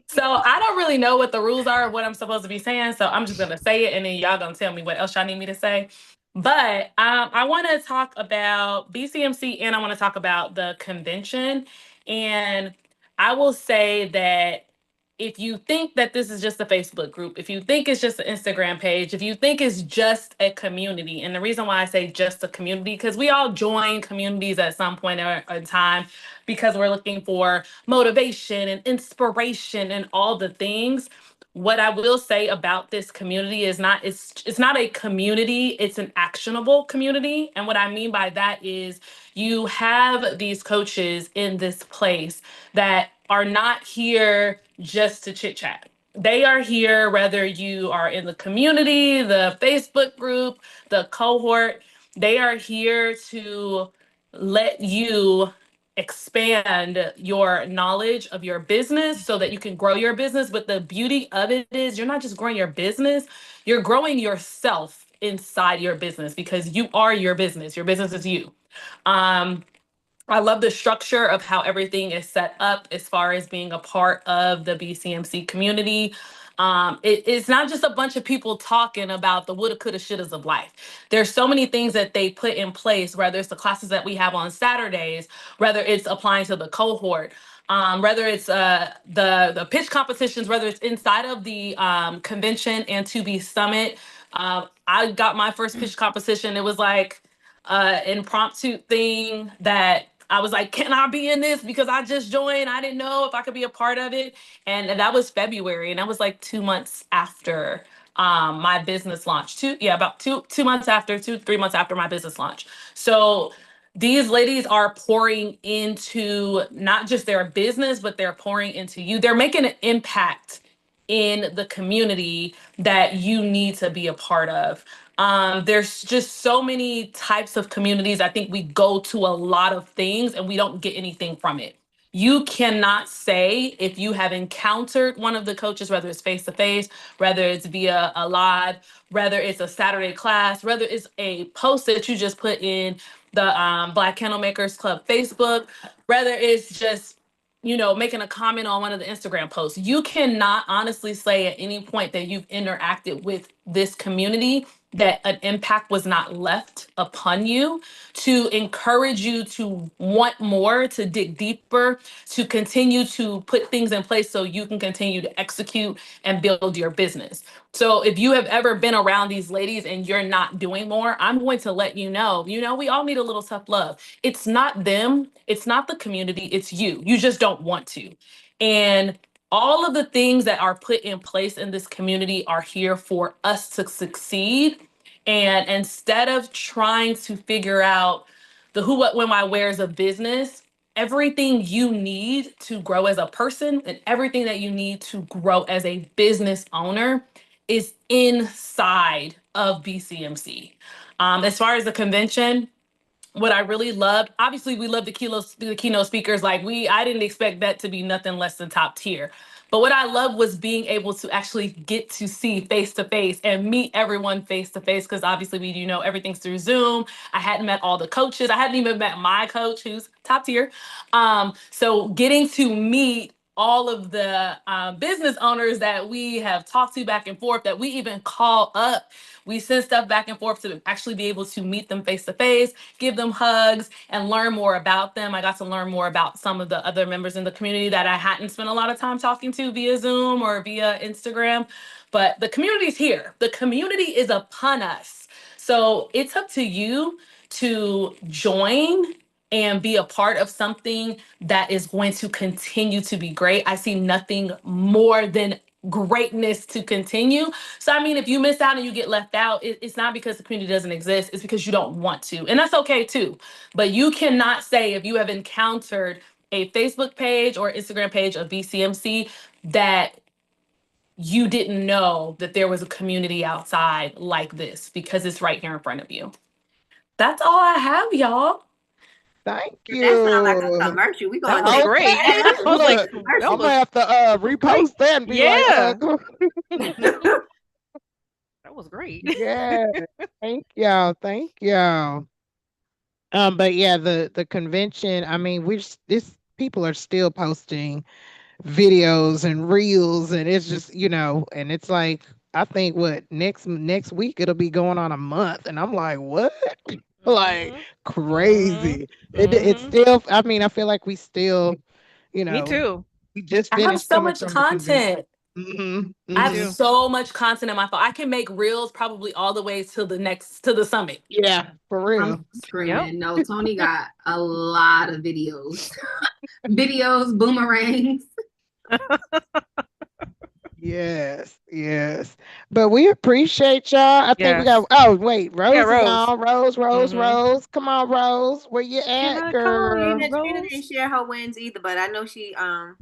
So I don't really know what the rules are of what I'm supposed to be saying, so I'm just gonna say it and then y'all gonna tell me what else y'all need me to say. But I want to talk about BCMC and I want to talk about the convention. And I will say that if you think that this is just a Facebook group, if you think it's just an Instagram page, if you think it's just a community, and the reason why I say just a community, because we all join communities at some point in time because we're looking for motivation and inspiration and all the things. What I will say about this community is it's not a community, it's an actionable community. And what I mean by that is you have these coaches in this place that are not here just to chit chat. They are here whether you are in the community, the Facebook group, the cohort. They are here to let you expand your knowledge of your business so that you can grow your business. But the beauty of it is you're not just growing your business, you're growing yourself inside your business because you are your business. Your business is you. I love the structure of how everything is set up as far as being a part of the BCMC community. It's not just a bunch of people talking about the woulda, coulda, shouldas of life. There's so many things that they put in place, whether it's the classes that we have on Saturdays, whether it's applying to the cohort, whether it's the pitch competitions, whether it's inside of the convention and 2B Summit. I got my first pitch competition. It was like impromptu thing that I was like, can I be in this? Because I just joined. I didn't know if I could be a part of it. And that was February. And that was like 2 months after my business launch. About 3 months after my business launch. So these ladies are pouring into not just their business, but they're pouring into you. They're making an impact in the community that you need to be a part of. There's just so many types of communities. I think we go to a lot of things and we don't get anything from it. You cannot say if you have encountered one of the coaches, whether it's face-to-face, whether it's via a live, whether it's a Saturday class, whether it's a post that you just put in the Black Candle Makers Club Facebook, whether it's just making a comment on one of the Instagram posts. You cannot honestly say at any point that you've interacted with this community that an impact was not left upon you, to encourage you to want more, to dig deeper, to continue to put things in place so you can continue to execute and build your business. So if you have ever been around these ladies and you're not doing more, I'm going to let you know, we all need a little tough love. It's not them, it's not the community, it's you. You just don't want to. And all of the things that are put in place in this community are here for us to succeed. And instead of trying to figure out the who, what, when, why, where's of business, everything you need to grow as a person and everything that you need to grow as a business owner is inside of BCMC. As far as the convention, what I really loved, obviously we love the keynote speakers. I didn't expect that to be nothing less than top tier. But what I loved was being able to actually get to see face to face and meet everyone face to face, because obviously everything's through Zoom. I hadn't met all the coaches. I hadn't even met my coach, who's top tier. So getting to meet all of the business owners that we have talked to back and forth, that we even call up. We send stuff back and forth to actually be able to meet them face to face, give them hugs, and learn more about them. I got to learn more about some of the other members in the community that I hadn't spent a lot of time talking to via Zoom or via Instagram. But the community's here. The community is upon us. So it's up to you to join and be a part of something that is going to continue to be great. I see nothing more than greatness to continue. So, I mean, if you miss out and you get left out, it's not because the community doesn't exist. It's because you don't want to. And that's okay too. But you cannot say, if you have encountered a Facebook page or Instagram page of BCMC, that you didn't know that there was a community outside like this, because it's right here in front of you. That's all I have, y'all. Thank you. That sounds like a commercial. We going That was great. I was like, Look, I'm gonna have to repost that and be Yeah. like, that was great. yeah. Thank y'all. Thank y'all. But yeah, the convention, I mean, people are still posting videos and reels, and it's just, and it's like, I think next week it'll be going on a month, and I'm like, what? Like crazy. It's still, I mean, I feel like we still, Me too. we just I have finished so coming much from the convention. content. I have so much content in my phone. I can make reels probably all the way to the summit. Yeah, for real. I'm screaming. No, Tony got a lot of videos. Videos, boomerangs. Yes. But we appreciate y'all. I think we got, wait, Rose is on. Rose. Come on, Rose. Where you at, girl? Trina didn't share her wins either, but I know she's a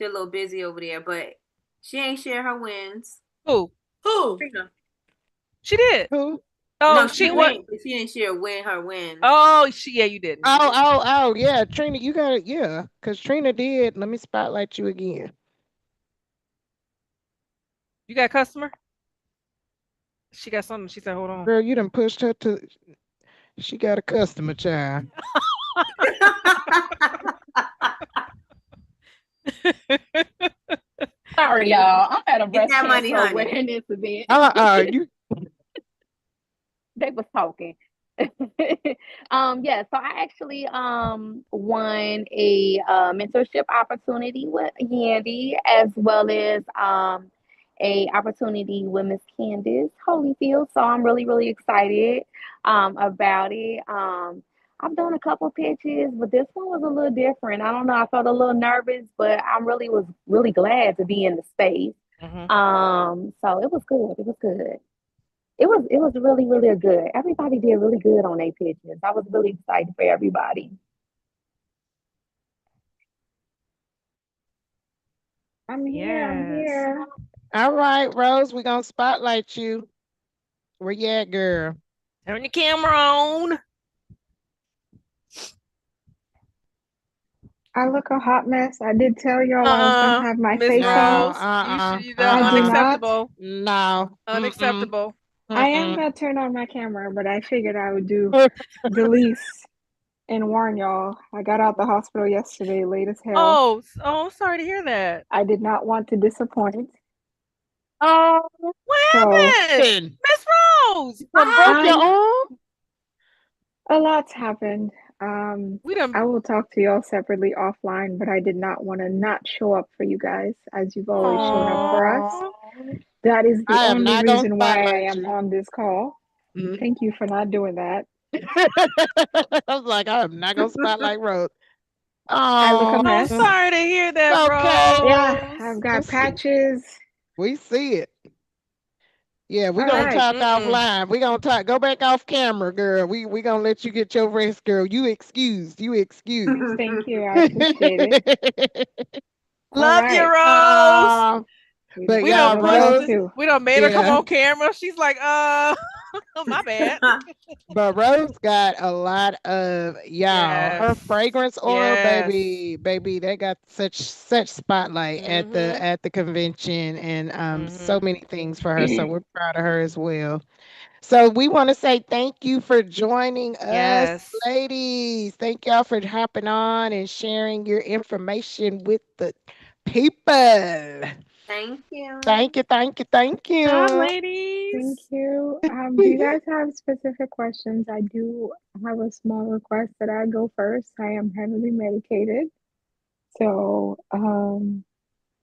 little busy over there, but she ain't share her wins. Who? Trina. She did. Who? Oh, no, she didn't share her wins. Oh, you didn't. Oh, yeah. Trina, you got it. Yeah, because Trina did. Let me spotlight you again. You got a customer? She got something. She said, hold on. Girl, you done pushed her to, she got a customer, child. Sorry, y'all. I'm at a breast cancer awareness event. They was talking. Yeah, so I actually won a mentorship opportunity with Yandy, as well as a opportunity with Miss Candace Holyfield. So I'm really, really excited about it. I've done a couple pitches, but this one was a little different. I don't know. I felt a little nervous, but I was really glad to be in the space. So it was good. It was good. It was really, really good. Everybody did really good on their pitches. I was really excited for everybody. I'm here. All right, Rose, we're gonna spotlight you. Where you at, girl? Turn your camera on. I look a hot mess. I did tell y'all I was gonna have my face on. Unacceptable. No. Unacceptable. I am gonna turn on my camera, but I figured I would do the least and warn y'all. I got out the hospital yesterday late as hell. Oh, sorry to hear that. I did not want to disappoint. Oh, What So happened? Miss Rose. you broke your um, arm? a lot's happened. We done. I will talk to y'all separately offline, but I did not want to not show up for you guys as you've always shown up for us. Aw. Oh, That is the I am only not gonna reason why I spotlight am you. on this call. Mhm. Thank you for not doing that. I was like, I am not gonna spotlight Rose. I look a Oh, So mess. sorry to hear that, okay. Yeah, Rose. I've got patches. We see it. Yeah, we're All gonna right. talk Mm-mm. offline. We're gonna talk. Go back off camera, girl. We gonna let you get your rest, girl. You excused. You excused. Thank you. I appreciate it. All Love you, right. Rose. We But We done y'all, love y'all pushed. Rose, too. We done made her come yeah, on camera. She's like, my bad. but Rose got a lot of y'all. Her Yes. fragrance oil, Yes. baby, they got such spotlight Mm-hmm. at the convention, and so Mm-hmm. many things for her. So we're proud of her as well. So we want to say thank you for joining us, Yes. ladies. Thank y'all for hopping on and sharing your information with the people. Thank you. Thank you, thank you, thank Good job, you. Thank ladies. you. Do you guys have specific questions? I do have a small request that I go first. I am heavily medicated. So,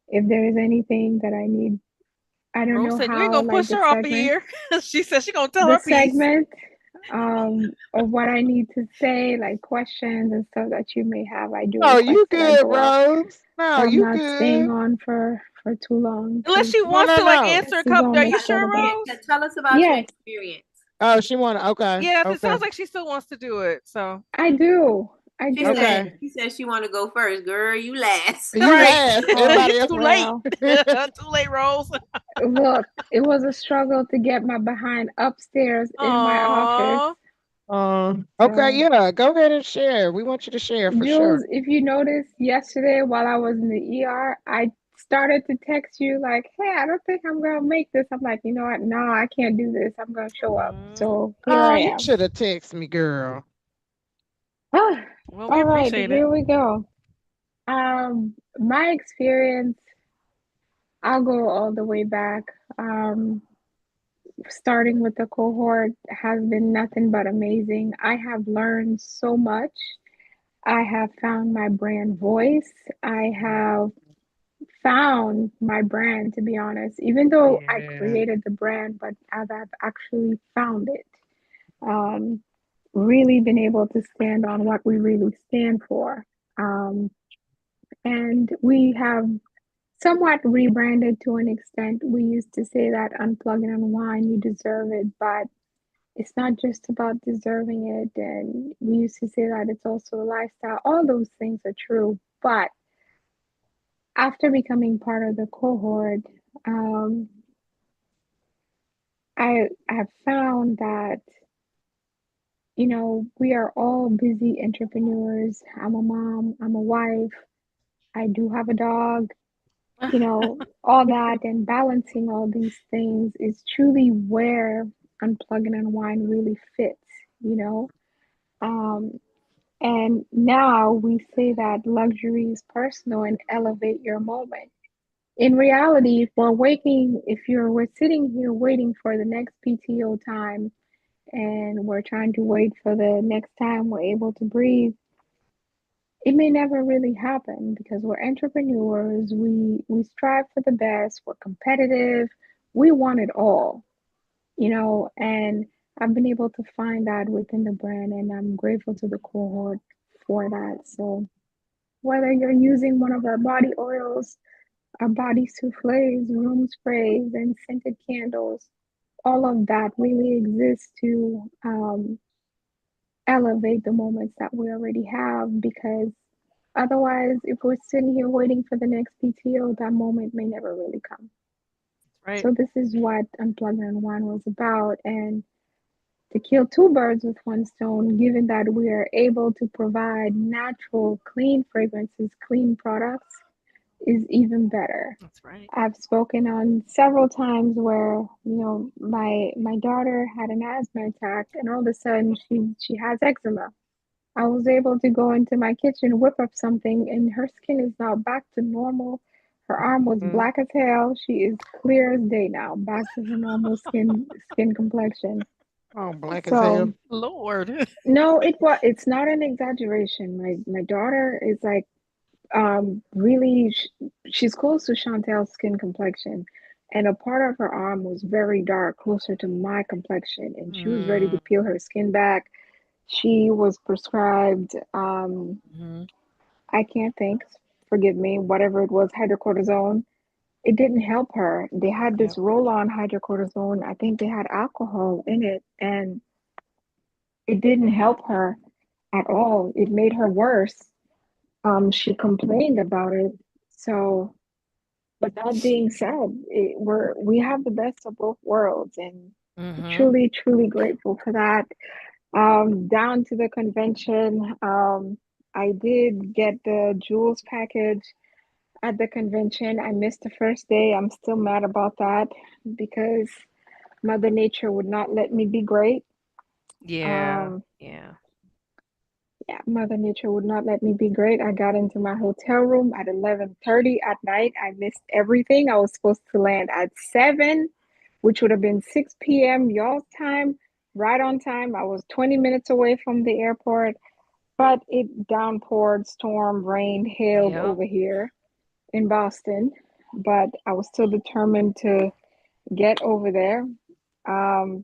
if there is anything that I need, I don't Rose know said, you ain't how, gonna like push her off of here. She said she gonna tell the her piece. segment, of what I need to say, like questions and stuff that you may have, I do Oh, request you that I good, go off. Rose? So No, I'm you not staying good. on for too long Unless because she No, wants no, to like no. answer a this is couple. Are you almost sure, over. Rose? Tell us about your Yes, experience. Oh, she want to. Okay, Yeah, it okay, sounds like she still wants to do it. So I do. I She do. said okay. she said she want to go first. Girl, you last. You right. last. Oh, Everybody else. Too late. well, Too late, Rose. look, it was a struggle to get my behind upstairs in my office. Aw. Okay, So, yeah. Go ahead and share. We want you to share for sure. Jules, if you noticed yesterday while I was in the ER, I started to text you like, "Hey, I don't think I'm gonna make this." I'm like, you know what? No, I can't do this. I'm gonna show up. Mm. So here Oh, I you am. should have texted me, girl. Well, we All right, appreciate it. here we go. My experience, I'll go all the way back. Um, Starting with the cohort has been nothing but amazing. I have learned so much. I have found my brand voice. I have found my brand, to be honest, even though I Yeah. created the brand, but I've actually found it. Um, really been able to stand on what we really stand for. Um, and we have somewhat rebranded to an extent. We used to say that unplug and unwind, you deserve it, but it's not just about deserving it. And we used to say that it's also a lifestyle. All those things are true. But after becoming part of the cohort, um, I have found that, we are all busy entrepreneurs. I'm a mom, I'm a wife, I do have a dog, all that, and balancing all these things is truly where Unplug and Unwind really fits, you know. Um, and now we say that luxury is personal and elevate your moment. In reality, if we're sitting here waiting for the next PTO time and we're trying to wait for the next time we're able to breathe, it may never really happen because we're entrepreneurs. We strive for the best, we're competitive, we want it all, and I've been able to find that within the brand, and I'm grateful to the cohort for that. So whether you're using one of our body oils, our body souffles, room sprays, and scented candles, all of that really exists to elevate the moments that we already have, because otherwise, if we're sitting here waiting for the next PTO, that moment may never really come. Right. So this is what Unplugged and Unwind was about, and to kill two birds with one stone, given that we are able to provide natural, clean fragrances, clean products, is even better. That's right. I've spoken on several times where, my daughter had an asthma attack and all of a sudden she has eczema. I was able to go into my kitchen, whip up something, and her skin is now back to normal. Her arm was Mhm. black as hell. She is clear as day now, back to her normal skin complexion. Oh, black as hell. So Lord. no, it's not an exaggeration. My daughter is like really she's close to Chantel's skin complexion, and a part of her arm was very dark, closer to my complexion, and she was ready to Mm, peel her skin back. She was prescribed mhm. I can't think, forgive me, whatever it was, hydrocortisone. It didn't help her. They had this Yep. roll-on hydrocortisone. I think they had alcohol in it, and it didn't help her at all. It made her worse. She complained about it. So, but that being said, we have the best of both worlds, and Mhm. truly, truly grateful for that. Down to the convention, I did get the Jules package at the convention. I missed the first day. I'm still mad about that because Mother Nature would not let me be great. Yeah. Um, Yeah. yeah, Mother Nature would not let me be great. I got into my hotel room at 11:30 at night. I missed everything. I was supposed to land at 7, which would have been 6 p.m. y'all's time, right on time. I was 20 minutes away from the airport, but it downpoured, storm, rained, hailed Yep. over here in Boston. But I was still determined to get over there. Um,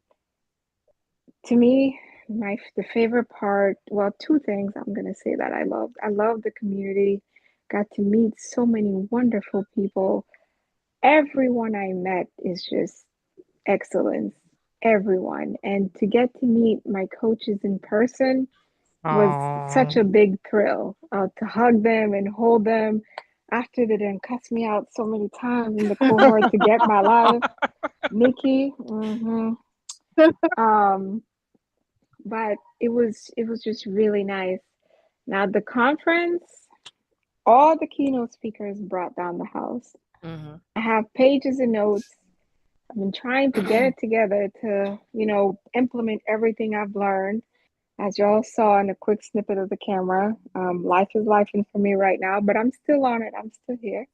to me, the favorite part, well, two things I'm gonna say that I loved. I loved the community, got to meet so many wonderful people. Everyone I met is just excellence. Everyone. And to get to meet my coaches in person was such Oh. a big thrill. To hug them and hold them after they didn't cuss me out so many times in the cohort to get my life. Nikki, um, but it was just really nice. Now the conference, all the keynote speakers brought down the house. Mhm. I have pages and notes. I've been trying to get it together to, implement everything I've learned. As y'all saw in a quick snippet of the camera, life is life for me right now, but I'm still on it. I'm still here.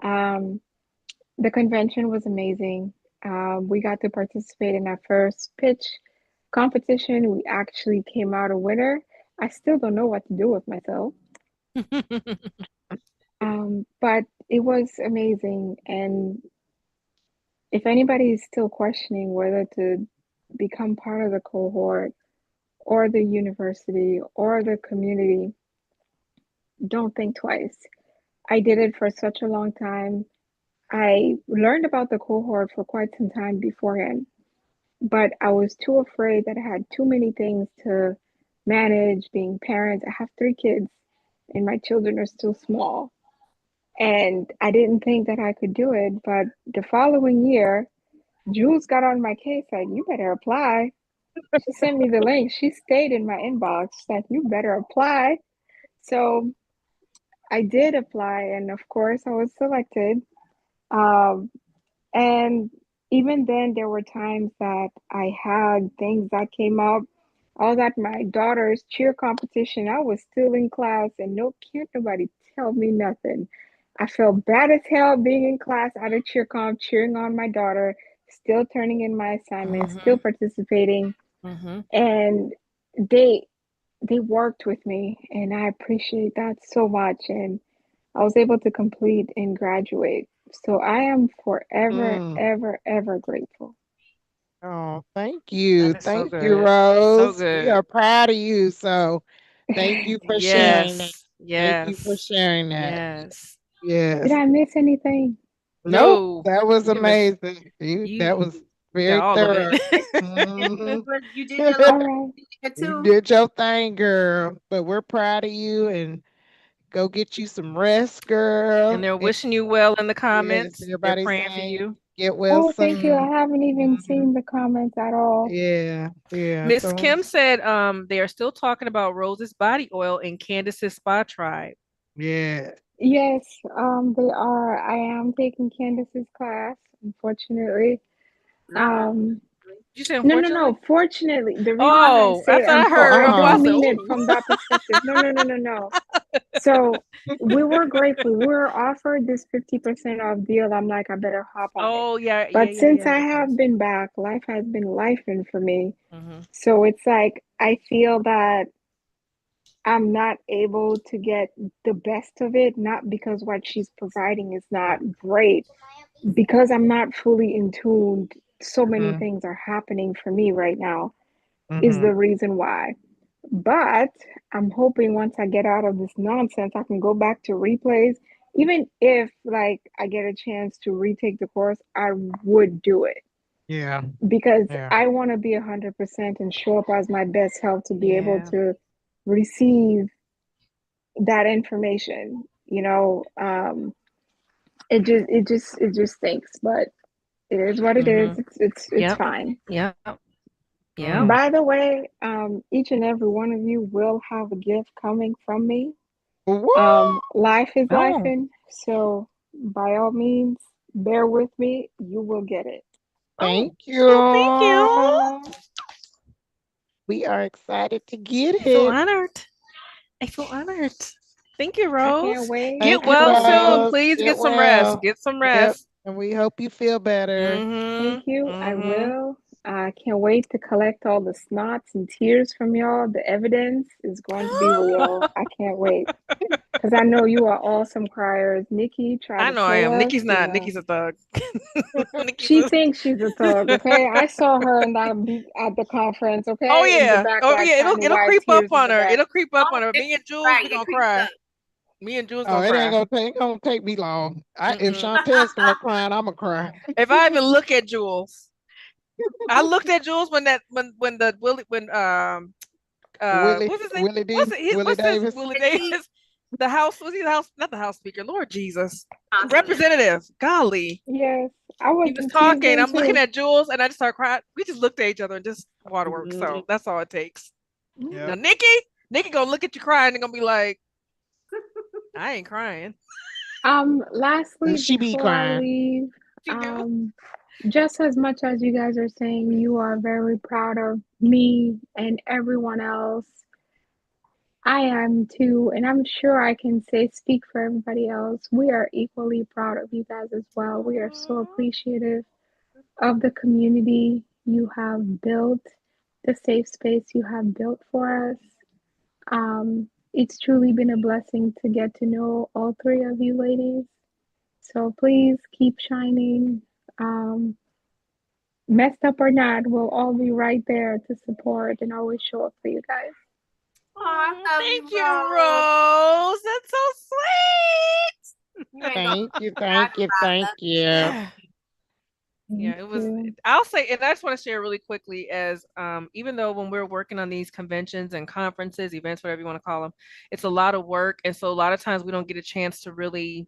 Um, the convention was amazing. We got to participate in our first pitch competition. We actually came out a winner. I still don't know what to do with myself. But it was amazing. And if anybody is still questioning whether to become part of the cohort or the university or the community, don't think twice. I did it for such a long time. I learned about the cohort for quite some time beforehand, but I was too afraid that I had too many things to manage being parents. I have 3 kids and my children are still small. And I didn't think that I could do it. But the following year, Jules got on my case like, you better apply. She sent me the link. She stayed in my inbox. She's like, you better apply. So I did apply. And of course, I was selected. Um, And even then, there were times that I had things that came up. All that my daughter's cheer competition, I was still in class and no can't nobody tell me nothing. I felt bad as hell being in class at a cheer comp, cheering on my daughter, still turning in my assignments, still Mhm. participating. Mhm. And they they worked with me and I appreciate that so much. And I was able to complete and graduate. So I am forever, Mm. ever, ever grateful. Oh, thank you. That is so Thank you, good. So Rose. We good. are proud of you. So thank you for sharing that. Yes. Thank you for Yes. sharing that. Yes. Did Yes. I miss anything? Nope. No, That was you didn't miss. amazing. That You was you got very all of it. thorough. Hmm. But you did your All right. You too. did your thing, girl. But we're proud of you and go get you some rest, And girl. they're And wishing you well in the yes, comments. They're everybody's praying for saying you. get well Oh, thank you. I soon. haven't even Hmm. seen the comments at all. Yeah, yeah. Miss So Kim said they are still talking about Rose's body oil in Candace's spa tribe. yeah. Yes, they are. I am taking Candace's class, unfortunately. Not Um, You say No, unfortunately? Fortunately, the reason why I Oh, I say thought I heard. I I don't said, mean it ooh. from that perspective. No. So we were grateful. We were offered this 50% off deal. I'm like, I better hop on it. Oh yeah, yeah, But yeah, since yeah. I That's what I have said. been back, life has been lifing for me. Mm-hmm. So it's like I feel that I'm not able to get the best of it, not because what she's providing is not great, because I'm not fully in tune. So many Mm-hmm. things are happening for me right now, is Mm-hmm. the reason why. But I'm hoping once I get out of this nonsense, I can go back to replays. Even if like I get a chance to retake the course, I would do it Yeah. because Yeah. I want to be 100% and show up as my best self to be able Yeah. to receive that information. It just stinks, but it is what it is. Mm-hmm. It's Yep. fine. Yep. Yep. Mm. By the way, each and every one of you will have a gift coming from me. What? Life is Oh. lifing, so by all means, bear with me. You will get it. Oh. Thank Oh, thank you. you. We are excited to get I feel it. honored. I feel honored. Thank you, I can't Rose. wait. Get Thank you, I well can't soon. wait. Rose. Please Get get some rest. well. Get some Yep. rest. And we hope you feel better. Mm-hmm. Thank you. I Mm-hmm. will. I can't wait to collect all the snots and tears from y'all. The evidence is going to be real. I can't wait. Because I know you are all some criers. Nikki tried I to know I play am. us, Nikki's not. Nikki's a thug. Nikki's She a... thinks she's a thug, okay? I saw her in that at the conference, Oh okay? In the yeah. back, Oh like yeah. trying to It'll wipe creep up tears in on the her. back. It'll creep up on Oh, her. it's Me and Jules, right. we It gonna creeps cry. up. Me and Jules Oh, gonna it ain't cry. gonna take me long. If Mm-mm. Chantel start crying, I'ma cry. If I even look at Jules, I looked at Jules when the Willie when what's his name? What's it? Willie What's this Davis. Willie And he Davis? The house was he the house? Not the house speaker. Lord Jesus, constantly. representative. Golly, Yes, I he was was teased talking. then I'm looking too. at Jules, and I just started crying. We just looked at each other and just waterworks. Mhm. So that's all it takes. Yep. Now, Nikki gonna look at you crying and gonna be like, I ain't crying. Lastly, She be before I crying. leave, She do. just as much as you guys are saying you are very proud of me and everyone else, I am too, and I'm sure I can speak for everybody else. We are equally proud of you guys as well. We are so appreciative of the community you have built, the safe space you have built for us. It's truly been a blessing to get to know all three of you ladies. So please keep shining. Um, Messed up or not, we'll all be right there to support and always show up for you guys. Oh, I Oh, love thank you, you, Rose. Rose. That's so You ain't gonna Thank you, cry thank you, about thank that. you. sweet. Yeah, Thank it was. you. I'll say, and I just want to share really quickly as even though when we're working on these conventions and conferences, events, whatever you want to call them, it's a lot of work. And so a lot of times we don't get a chance to really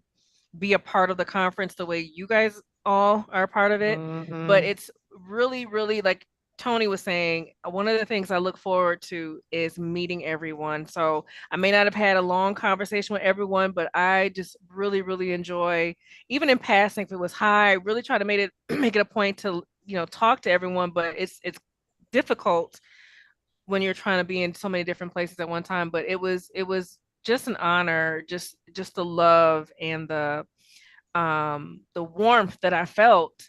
be a part of the conference the way you guys all are a part of it. But Hmm. it's really, really like Tony was saying, one of the things I look forward to is meeting everyone. So I may not have had a long conversation with everyone, but I just really, really enjoy, even in passing, if it was high, really try to make it make it a point to, talk to everyone, but it's difficult when you're trying to be in so many different places at one time. But it was just an honor, just the love and the warmth that I felt,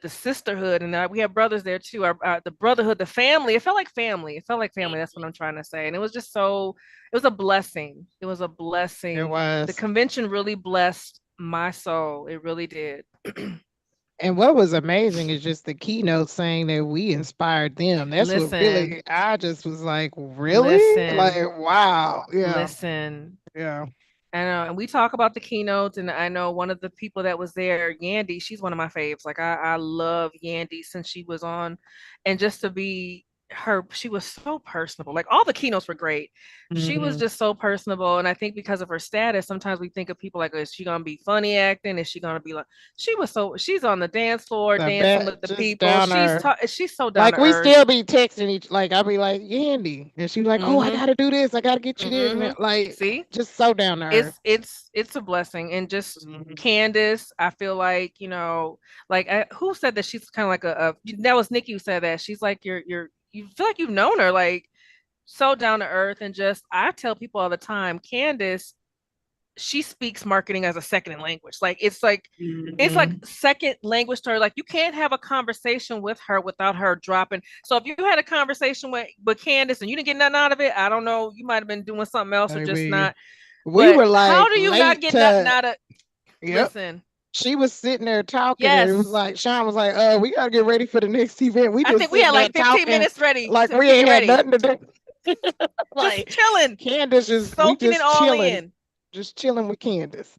the sisterhood, and we have brothers there too. The brotherhood, the family. It felt like family. It felt like family. That's what I'm trying to say. And it was just so. It was a blessing. It was a It blessing. The was. convention really blessed my soul. It really did. And what was amazing is just the keynote saying that we inspired them. That's what Listen, really, I just was like, really? Like, listen, wow. Yeah. listen. Yeah. I know, and we talk about the keynotes, and I know one of the people that was there, Yandy, she's one of my faves. Like I love Yandy since she was on, and just to be she was so personable. Like all the keynotes were great. She was just so personable. And I think because of her status, sometimes we think of people like, is she gonna be funny acting? Is she gonna be like, she's on the dance floor dancing with the people. She's so down like to we earth. still be texting each, like I'll be like, Yandy, and she's like, oh, I gotta do this, I gotta get you this, and like, see, just so down to earth. It's a blessing. And just Candace, I feel like, like who said that she's kind of like that was Nikki who said that she's like you feel like you've known her, like so down to earth. And just, I tell people all the time, Candace, she speaks marketing as a second language. Like it's like second language to her. Like you can't have a conversation with her without her dropping. So if you had a conversation with Candace and you didn't get nothing out of it, I don't know, you might have been doing something else or just not. We were like, how do you not get nothing out of? Listen. She was sitting there talking, and it was like Sean was like, we gotta get ready for the next event. I think we had like 15 minutes ready. Like we ain't had nothing to do. Like just chilling. Candace is soaking it all chilling, in. Just chilling with Candace.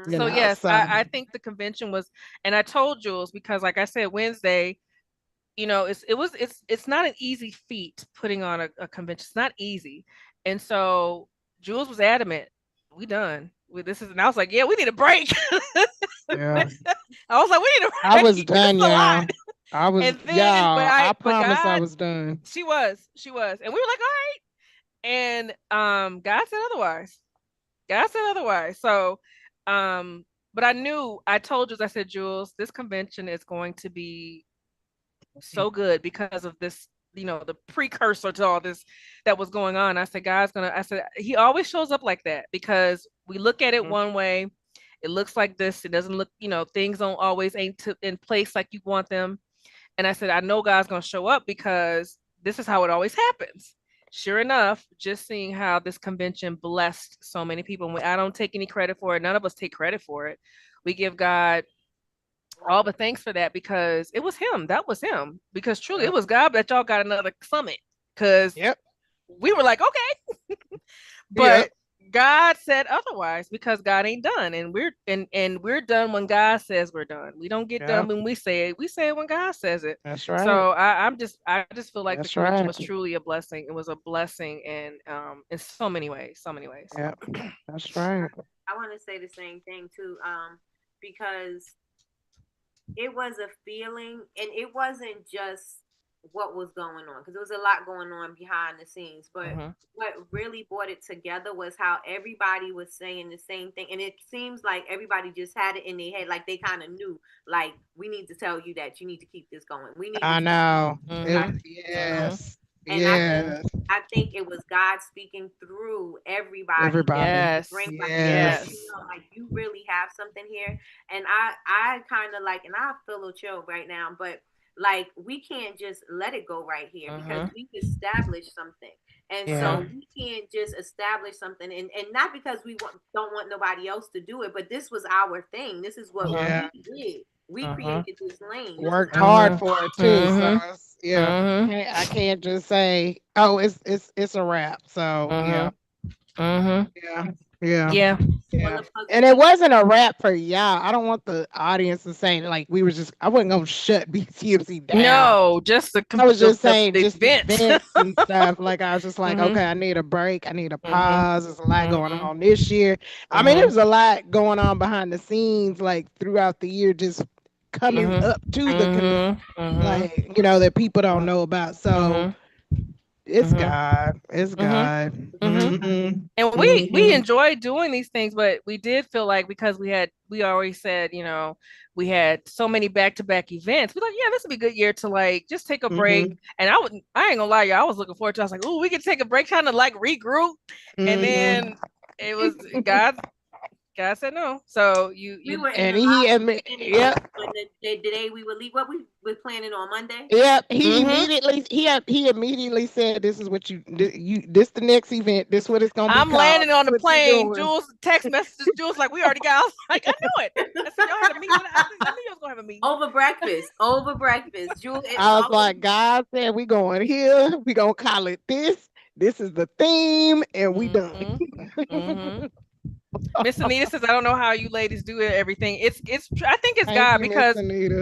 So yes, I think the convention was, and I told Jules, because like I said, Wednesday, it's not an easy feat putting on a convention. It's not easy. And so Jules was adamant, we done. And I was like, yeah, we need a break. Yeah. I was like, we need a break. I was done, y'all. I was, I promise God, I was done. She was. And we were like, all right. And God said otherwise. So, but I told Jules, I said, Jules, this convention is going to be so good because of this, the precursor to all this that was going on. I said, I said, he always shows up like that because we look at it one way. It looks like this. It doesn't look, things don't always ain't in place like you want them. And I said, I know God's going to show up because this is how it always happens. Sure enough, just seeing how this convention blessed so many people. I don't take any credit for it. None of us take credit for it. We give God all the thanks for that because it was him. That was him. Because truly, it was God that y'all got another summit. Because we were like, okay. But God said otherwise because God ain't done. And we're done when God says we're done. We don't get done when we say it. We say it when God says it. That's right. So I just feel like the convention was truly a blessing. It was a blessing and in so many ways. Yeah, that's right. I want to say the same thing too, because it was a feeling, and it wasn't just what was going on, because there was a lot going on behind the scenes, but what really brought it together was how everybody was saying the same thing, and it seems like everybody just had it in their head, like they kind of knew, like, we need to tell you that you need to keep this going. I know. Yes. And I think it was God speaking through everybody. Yes. Like, you really have something here. And I kind of like, and I feel a little chill right now, but like, we can't just let it go right here because we established something. And so we can't just establish something, and not because we don't want nobody else to do it, but this was our thing. This is what we did. We created this lane. Worked hard for it too. So I can't just say, oh, it's a wrap. So yeah. And it wasn't a wrap for y'all. I don't want the audience to say like I wasn't gonna shut BCMC down. No, I was just saying just events and stuff. Like I was just like, okay, I need a break. I need a pause. There's a lot going on this year. I mean, there was a lot going on behind the scenes, like throughout the year, just coming up to the like, that people don't know about. So it's God. It's God. And we enjoy doing these things, but we did feel like because we always said, we had so many back-to-back events. We're like, yeah, this would be a good year to like just take a break. And I ain't gonna lie, y'all, I was looking forward to. I was like, oh, we could take a break, kind of like regroup. And then it was God said no. So and he admitted, the day we would leave, what we were planning on Monday. Yep, he immediately said, "This is what this the next event. This what it's gonna be." I'm landing on the plane. Jules text messages. Jules like, we already got. I was like, I knew it. I said, y'all had a meeting. I knew you was gonna have a meeting over breakfast. Jules, I was like, God said we going here. We gonna call it this. This is the theme, and we done. Miss Anita says, I don't know how you ladies do everything. I think it's God because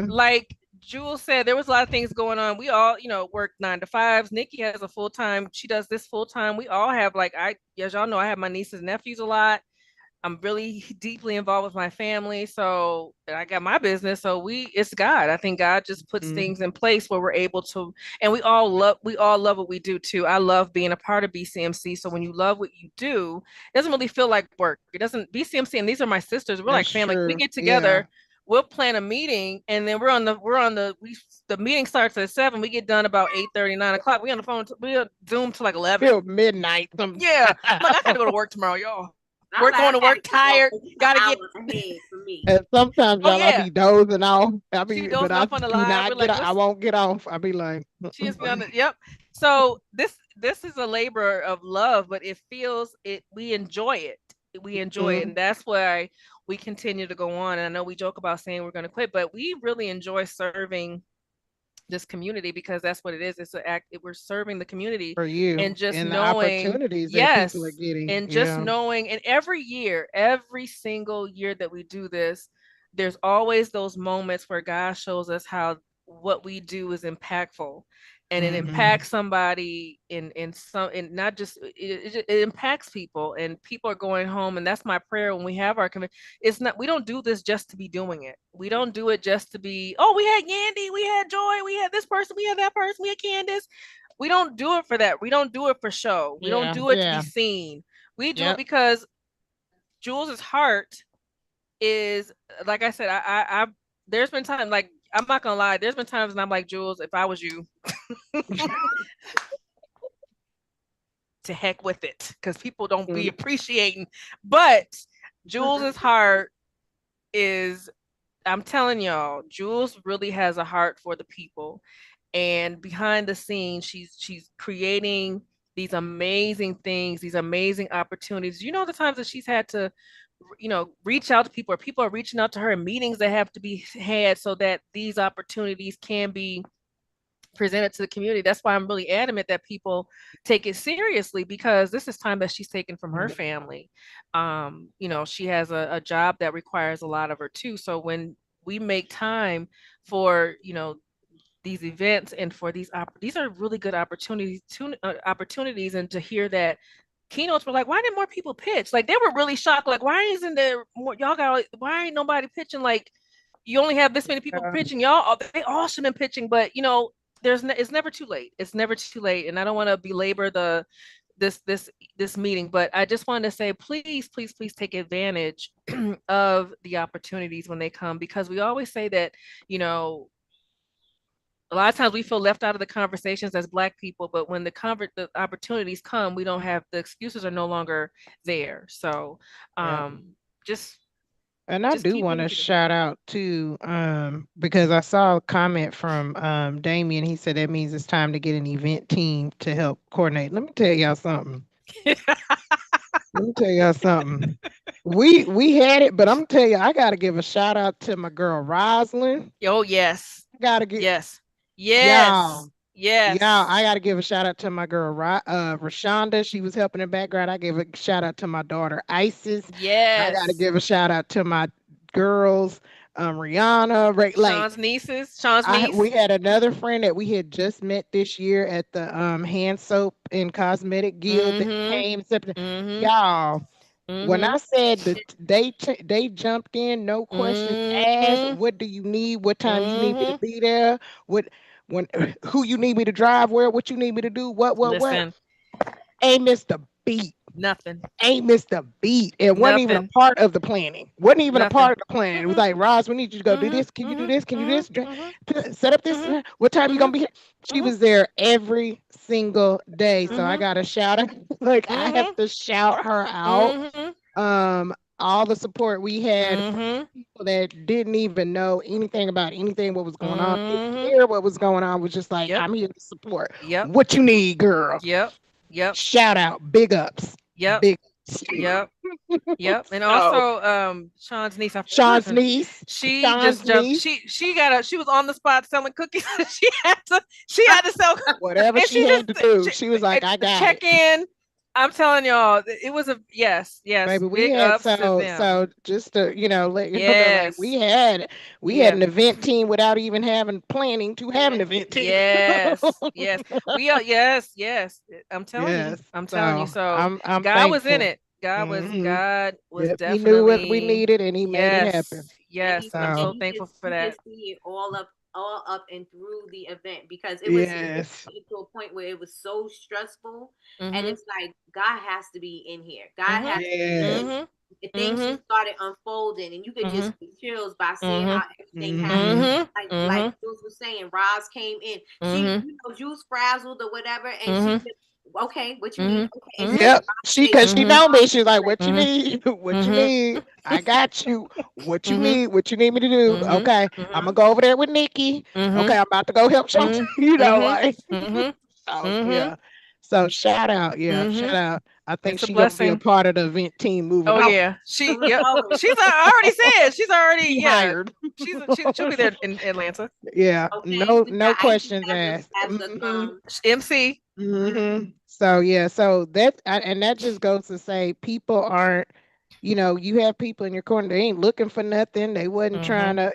like Jules said there was a lot of things going on. We all, work 9 to 5s. Nikki has a full-time. She does this full-time. We all have as y'all know, I have my nieces and nephews a lot. I'm really deeply involved with my family. So I got my business. So it's God. I think God just puts things in place where we're able to, and we all love what we do too. I love being a part of BCMC. So when you love what you do, it doesn't really feel like work. It doesn't. BCMC, and these are my sisters. We're like That's family. Like, we true. get Yeah. together, we'll plan a meeting, and then the meeting starts at 7. We get done about 8:30, 9 o'clock. We on the phone. We on Zoom till like 11. Till midnight. Yeah. I'm like, I gotta go to work tomorrow, y'all. We're going to work tired. Gotta get ahead for me. And sometimes Oh, y'all, I yeah. be dozing off. She be dozing off on the do live. not We're get. like, I won't get off. I be like, she just be on the yep. So this is a labor of love, but we enjoy it. We enjoy it. And that's why we continue to go on. And I know we joke about saying we're going to quit, but we really enjoy serving this community, because that's what it is. It's an act. We're serving the community for you and just and the knowing, opportunities that yes, people are getting. and just knowing. And every single year that we do this, there's always those moments where God shows us how what we do is impactful, and it impacts somebody in not just it impacts people, and people are going home. And that's my prayer when we have our community. It's not, we don't do this just to be doing it. We don't do it just to be, oh, we had Yandy, we had Joy, we had this person, we had that person, we had Candace. We don't do it for that. We don't do it for show. We don't do it to be seen. We do it because Jules's heart is, like I said, I there's been times, like, I'm not gonna lie, there's been times when I'm like, Jules, if I was you, to heck with it, because people don't be appreciating. But Jules's heart is, I'm telling y'all, Jules really has a heart for the people. And behind the scenes, she's creating these amazing things, these amazing opportunities. The times that she's had to, reach out to people, or people are reaching out to her in meetings that have to be had so that these opportunities can be presented to the community. That's why I'm really adamant that people take it seriously, because this is time that she's taken from her family. She has a job that requires a lot of her too. So when we make time for, these events and for these are really good opportunities, and to hear that keynotes were like, why didn't more people pitch? Like, they were really shocked. Like, why isn't there more? Why ain't nobody pitching? Like, you only have this many people pitching. They all should have been pitching, but it's never too late. It's never too late. And I don't want to belabor this meeting, but I just wanted to say, please, please, please take advantage of the opportunities when they come, because we always say that, a lot of times we feel left out of the conversations as Black people, but when the opportunities come, we don't have, the excuses are no longer there. So just And I do want to shout out to because I saw a comment from Damien. He said that means it's time to get an event team to help coordinate. Let me tell y'all something. We had it, but I'm gonna tell you, I gotta give a shout out to my girl Rosalind. Oh yes. I gotta give Yes. Yeah, I gotta give a shout out to my girl Rashonda. She was helping in the background. I give a shout out to my daughter Isis. Yes. I gotta give a shout out to my girls, Rihanna, Sean's nieces. Sean's niece. We had another friend that we had just met this year at the Hand Soap and Cosmetic Guild that came. Y'all, when I said that they jumped in, no questions asked. What do you need? What time you need me to be there? Who you need me to drive? Where? What you need me to do? What? Ain't missed a beat. Nothing. Ain't missed a beat. It wasn't even a part of the planning. Wasn't even a part of the plan. It was like, Roz, we need you to go do this. Can you do this? Can you do this? Set up this. What time you gonna be here? She was there every single day. So I got to shout out. Like, I have to shout her out. All the support we had, people that didn't even know anything about anything, what was going on, didn't hear what was going on, was just like, I'm here to support. What you need, girl. Yep. Shout out, big ups. Big ups. Yep. And also Sean's niece. Sean's niece. She just jumped. She was on the spot selling cookies. she had to sell whatever she had to do. She was like, I got check in. I'm telling y'all, it was a yes. Baby, we Big had ups to them. so just to let you know that like Yes. we had an event team without even having planning to have an event team. Yes. We are yes. I'm telling you. Yes. I'm telling you. So So I'm God was in thankful. it. God Hmm. was Yep. He knew what we definitely needed and he made it happen. yes. I'm So so thankful for you that. could see it all up and through the event because it was yes. to a point where it was so stressful, and Mhm. it's like God has to be in here. God Mhm. has to be in. Yes. Mhm. Things Mhm. just started unfolding, and you could just Mhm. get chills by seeing Mhm. how everything happened. Hmm. Like Jules was saying, Roz came in. She, Mhm. Jules frazzled or whatever, and she Mhm. just, okay, what you need? Mhm. Okay, and Mhm. then Yep. Roz She say, cause she Mhm. know me. She's like, like, what you Mhm. need? What you Mhm. need? I got you. What you Mhm. need? What you need me to do? Mhm. Okay. I'm gonna Mhm. go over there with Nikki. Okay, Mhm. I'm about to go help Shant, Mhm. Mhm. like Mhm. so Mhm. yeah. So shout out, yeah, shout Mhm. out. I think It's a she gonna be a blessing. part of the event team moving Oh on. yeah. moving Yep. forward. She's already said. She's already She yeah. hired. She'll be there in Atlanta. Yeah, Okay, no we no got Icy questions asked. as the MC. So yeah, so and that just goes to say people aren't, you have people in your corner. They ain't looking for nothing. They wasn't trying Mhm. to,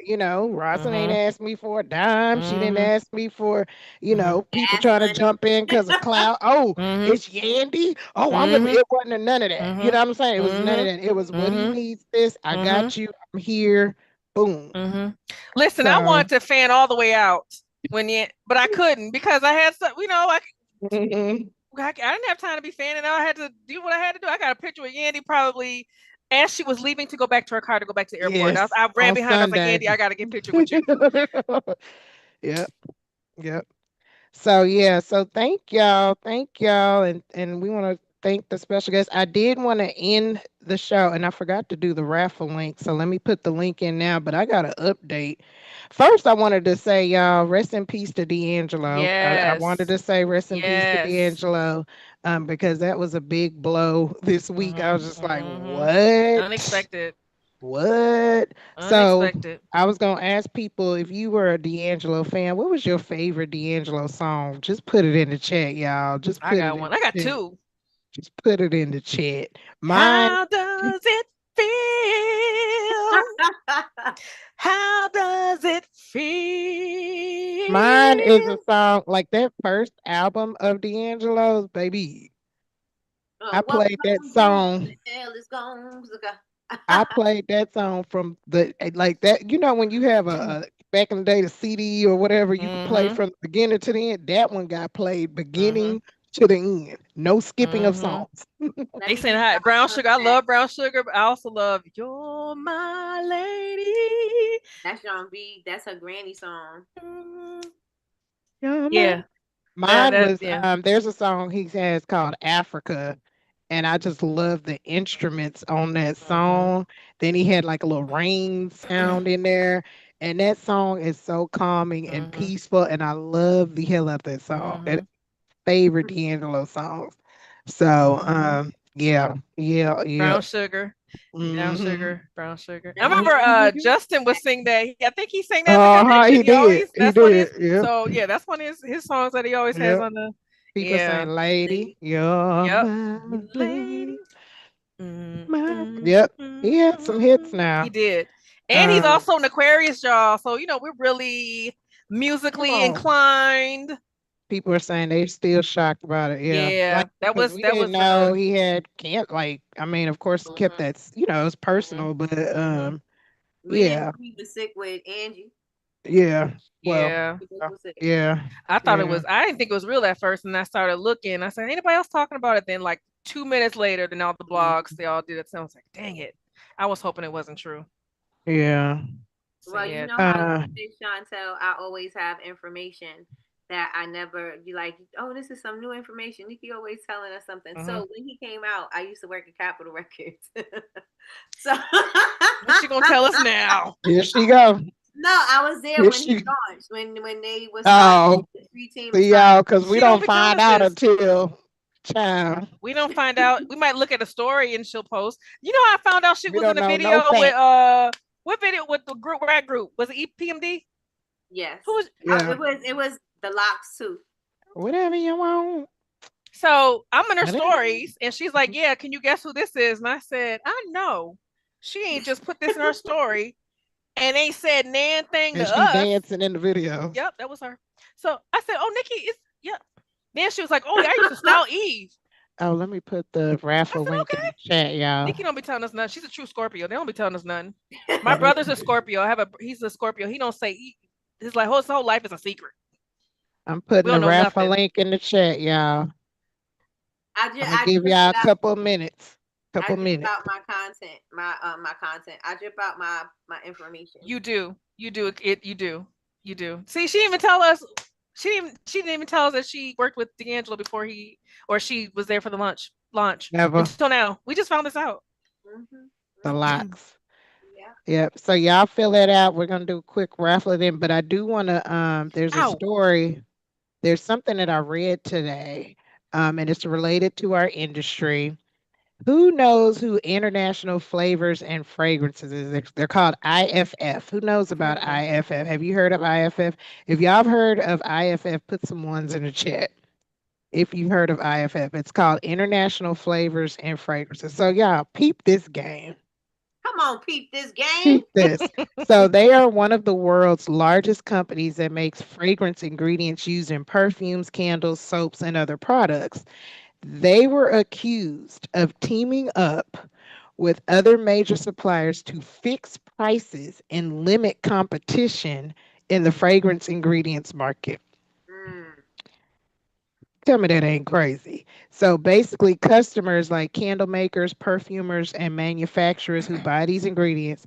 Rosalind ain't Mhm. asked me for a dime. She didn't Mhm. ask me for, Mhm. people gas trying to money. jump in because of clout. Oh, Mhm. it's Yandy. Oh, I'm gonna. Mhm. It wasn't none of that. You Mhm. know what I'm saying? It was none of Mhm. that. It was what do you Mhm. need? This I Mhm. got you. I'm here. Boom. Mhm. Listen, I So. wanted to fan all the way out but I couldn't because I had some, Mhm. I didn't have time to be fanning. I had to do what I had to do. I got a picture with Yandy probably as she was leaving to go back to her car to go back to the airport. Yes, I ran on behind. I was like, Sunday. Yandy, I got to get a picture with you. Yep. Yep. So yeah, so thank y'all, and we want to thank the special guest. I did want to end the show, and I forgot to do the raffle link, so let me put the link in now. But I got to update. First, I wanted to say, y'all, rest in peace to D'Angelo. I wanted Yes. to say rest in peace to Yes. D'Angelo, because that was a big blow this week. I was just like, Mhm. what? Unexpected. What? So Unexpected. I was gonna ask people if you were a D'Angelo fan, what was your favorite D'Angelo song? Just put it in the chat, y'all. Just I put it got in one. I got the chat. two. Just put it in the chat. Mine, How does it feel? How does it mine is a feel? song like that first album of D'Angelo's, baby. I What we played that gonna do when song. the hell is gone? I played that song from the like that. When you have a back in the day the CD or whatever, you could play Mhm. from the beginning to the end. That one got played Mhm. beginning to the end. No skipping of Mhm. songs. Let They me saying give hi, brown y'all fun sugar. I fact. love brown sugar, but I also love You're My Lady. That's John B. That's her granny song. Mm. Yeah, man. Yeah. Mine was Yeah. there's a song he has called Africa, and I just love the instruments on that Mhm. song. Then he had like a little rain sound in there, and that song is so calming and Mhm. peaceful, and I love the hell out of that song. That Mhm. favorite D'Angelo songs. So yeah, yeah, yeah. Brown sugar. Brown Mm-hmm. sugar, brown sugar. I That's remember Mm-hmm. Justin was singing that. I think he sang that in the Uh-huh, convention. he did. He That's one of did. his Yep. so yeah, that's one of his songs that he always has Yep. on the People saying, yeah. "Lady, you're Yep. my You lady. lady, Mm, my." mm, Yep. He had some hits mm. He now. did. And he's Um, also an Aquarius, y'all. So, we're really come musically on. inclined. People are saying they're still shocked about it. Yeah, Yeah. like That because was we that didn't was know he had can't like. I mean, of course, he kept mhm, that. It was mhm, personal, but mhm. we didn't yeah, know he was sick with Angie. yeah. Well, Yeah. He was sick. yeah, I thought yeah, I didn't think it was real at first, and I started looking. I said, anybody else talking about it? Then, like 2 minutes later, then all the blogs they all did it. So I was like, dang it! I was hoping it wasn't true. yeah. So Well, you yeah. know how you Uh, say, Chantel, I always have information that I never be like, oh, this is some new information. Nikki always telling us something. Mhm. So when he came out, I used to work at Capitol Records. So What you gonna tell us now? here she go. no, I was there Here when he she. launched, when they was starting Oh, the three team and see starting. y'all, because we She don't don't be telling find us out this. until child. We don't find out. We might look at a story and she'll post. You know how I found out she We was in don't a know no video with facts. what video with the rap group? Was it EPMD? Yes, Who was Yeah. it was the locks too. Whatever you want. So I'm in her What is- stories, and she's like, "Yeah, can you guess who this is?" And I said, "I know. She ain't just put this in her story and ain't said nan thing to And she us." dancing in the video. Yep, that was her. So I said, "Oh, Nikki, it's yeah." Then she was like, "Oh, yeah, I used to style Eve." Oh, let me put the I raffle said, link in "Okay." the chat, y'all. Nikki don't be telling us nothing. She's a true Scorpio. They don't be telling us nothing. My brother's a Scorpio. He's a Scorpio. He don't say his whole life is a secret. I'm We putting don't the know raffle nothing. link in the chat, y'all. I'm gonna I give drip y'all a out. couple minutes. I Couple drip minutes. out my content. My content. I drip out my information. You do. You do it. You do. You do. See, she didn't even tell us. She didn't even tell us that she worked with D'Angelo before he or she was there for the launch Never. until now. We just found this out. The Mhm. locks. Yeah. Yep. So y'all fill that out. We're gonna do a quick raffle then, but I do wanna there's a Ow. story. There's something that I read today, and it's related to our industry. Who knows who International Flavors and Fragrances is? They're called IFF. Who knows about Mm-mm. IFF? Have you heard of IFF? If y'all have heard of IFF, put some ones in the chat. If you've heard of IFF, it's called International Flavors and Fragrances. So y'all peep this game. Come on, peep this game. Peep this. So they are one of the world's largest companies that makes fragrance ingredients used in perfumes, candles, soaps, and other products. They were accused of teaming up with other major suppliers to fix prices and limit competition in the fragrance ingredients market. Mm. Tell me that ain't crazy. So basically, customers like candle makers, perfumers, and manufacturers who buy these ingredients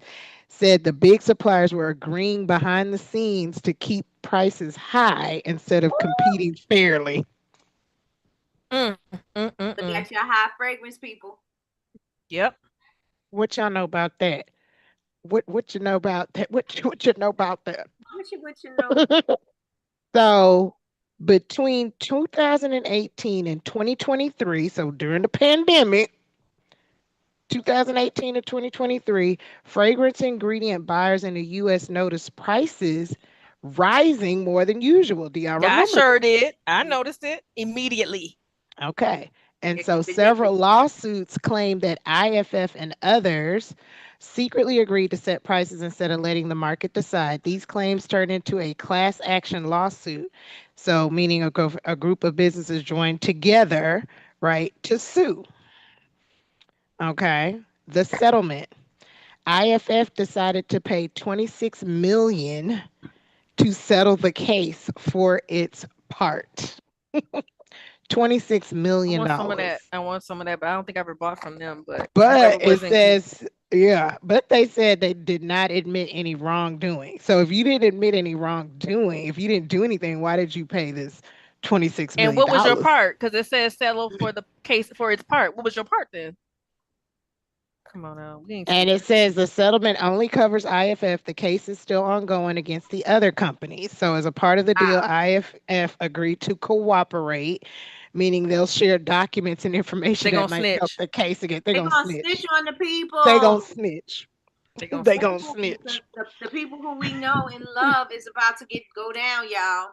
said the big suppliers were agreeing behind the scenes to keep prices high instead of competing fairly. Mm, Look mm. at your high fragrance people. Yep. What y'all know about that? What you know about that? What you know about that? What you know? So between 2018 and 2023, so during the pandemic, 2018 to 2023, fragrance ingredient buyers in the US noticed prices rising more than usual. Do y'all Yeah, I remember sure this? did. I noticed it immediately. Okay. And so several Exponentially. lawsuits claim that IFF and others secretly agreed to set prices instead of letting the market decide. These claims turned into a class action lawsuit. So, meaning a group of businesses joined together, right, to sue. Okay. The settlement. IFF decided to pay 26 million to settle the case for its part. 26 I million want some of that. dollars. I want some of that, but I don't think I ever bought from them. But whoever But it was in group, says, yeah, but they said they did not admit any wrongdoing. So if you didn't admit any wrongdoing, if you didn't do anything, why did you pay this $26 and million? what was your part? Because it says settle for the case for its part. What was your part then? Come on now, we ain't And stupid. it says the settlement only covers IFF. The case is still ongoing against the other companies. So, as a part of the deal, Wow. IFF agreed to cooperate, meaning they'll share documents and information They that gonna might help snitch. the case again. They're They're going to gonna snitch snitch. on the They're going people. to snitch. They gonna They're The snitch. going to people, snitch. the people who we know and love is about to go down, y'all.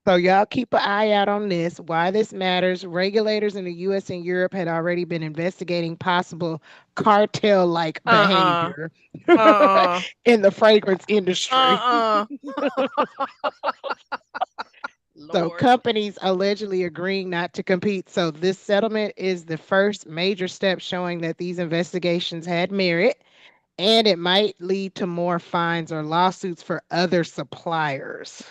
So y'all keep an eye out on this. Why this matters. Regulators in the US and Europe had already been investigating possible cartel-like Uh behavior uh in the fragrance industry. uh So Lord. companies allegedly agreeing not to compete. So this settlement is the first major step showing that these investigations had merit, and it might lead to more fines or lawsuits for other suppliers.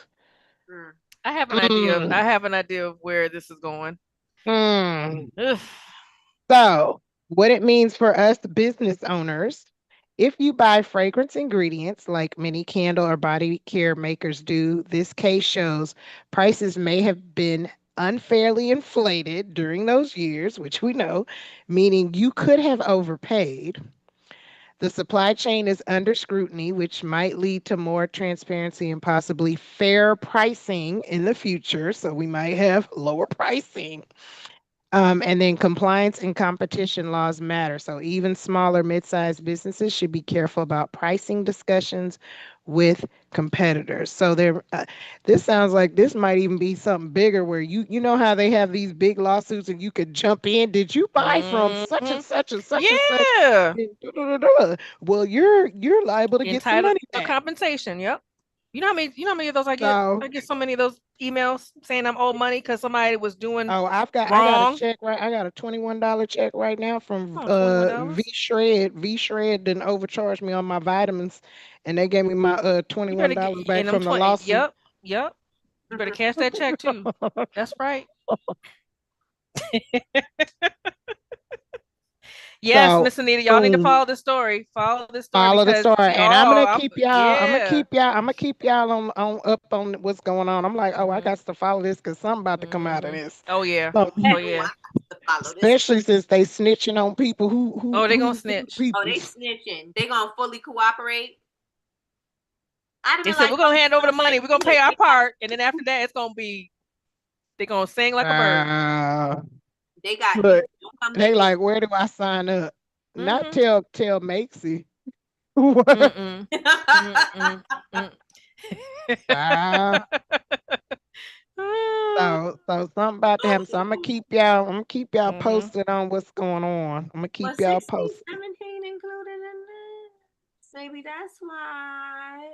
Mm. I have an idea. I Mm, have an idea of where this is going. mm. Ugh. So, what it means for us business owners, if you buy fragrance ingredients like many candle or body care makers do, this case shows prices may have been unfairly inflated during those years, which we know, meaning you could have overpaid. The supply chain is under scrutiny, which might lead to more transparency and possibly fair pricing in the future. So we might have lower pricing. And then compliance and competition laws matter. So even smaller, mid-sized businesses should be careful about pricing discussions with competitors. So this sounds like this might even be something bigger where you know how they have these big lawsuits and you could jump in. Did you buy from such and such and such and such? Yeah. Well, you're liable to get some Entitled money to back. compensation. Yep. You know how many of those I get? So, I get so many of those emails saying I'm owed money because somebody was doing oh, I got a wrong. check right. I got a $21 check right now from Oh, $21. V Shred didn't overcharge me on my vitamins, and they gave me my You better $21 get back in them from the 20. lawsuit. Yep. You better cash that check too. That's right. Yes, So, Miss Anita, y'all need to follow this story. Follow this story follow the because story, and I'm gonna keep y'all. yeah. I'm gonna keep y'all on up on what's going on. I'm like, oh, I got to follow this because something about to come out of this. Oh yeah. So, Oh yeah. especially since they snitching on people Oh, they gonna snitch. Oh, they snitching. They gonna fully cooperate. They said we're gonna hand over the money. We're gonna pay our part, and then after that, it's gonna be they're gonna sing like a bird. They got Look, they like, where do I sign up? Not tell Maxie. What? Wow. So something about to happen. So I'm gonna keep y'all posted on what's going on. I'm gonna keep y'all posted. 17 included in this. Maybe that's why.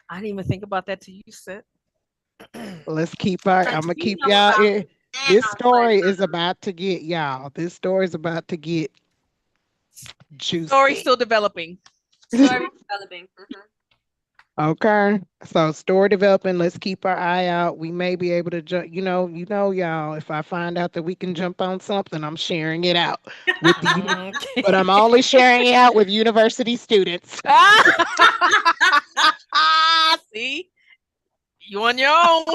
I didn't even think about that till you said. Let's keep I'm gonna keep y'all. This story is about to get y'all. This story is about to get juicy. Story still developing. Story developing. Okay, so story developing. Let's keep our eye out. We may be able to jump. Y'all. If I find out that we can jump on something, I'm sharing it out with you. But I'm only sharing it out with university students. See, you on your own.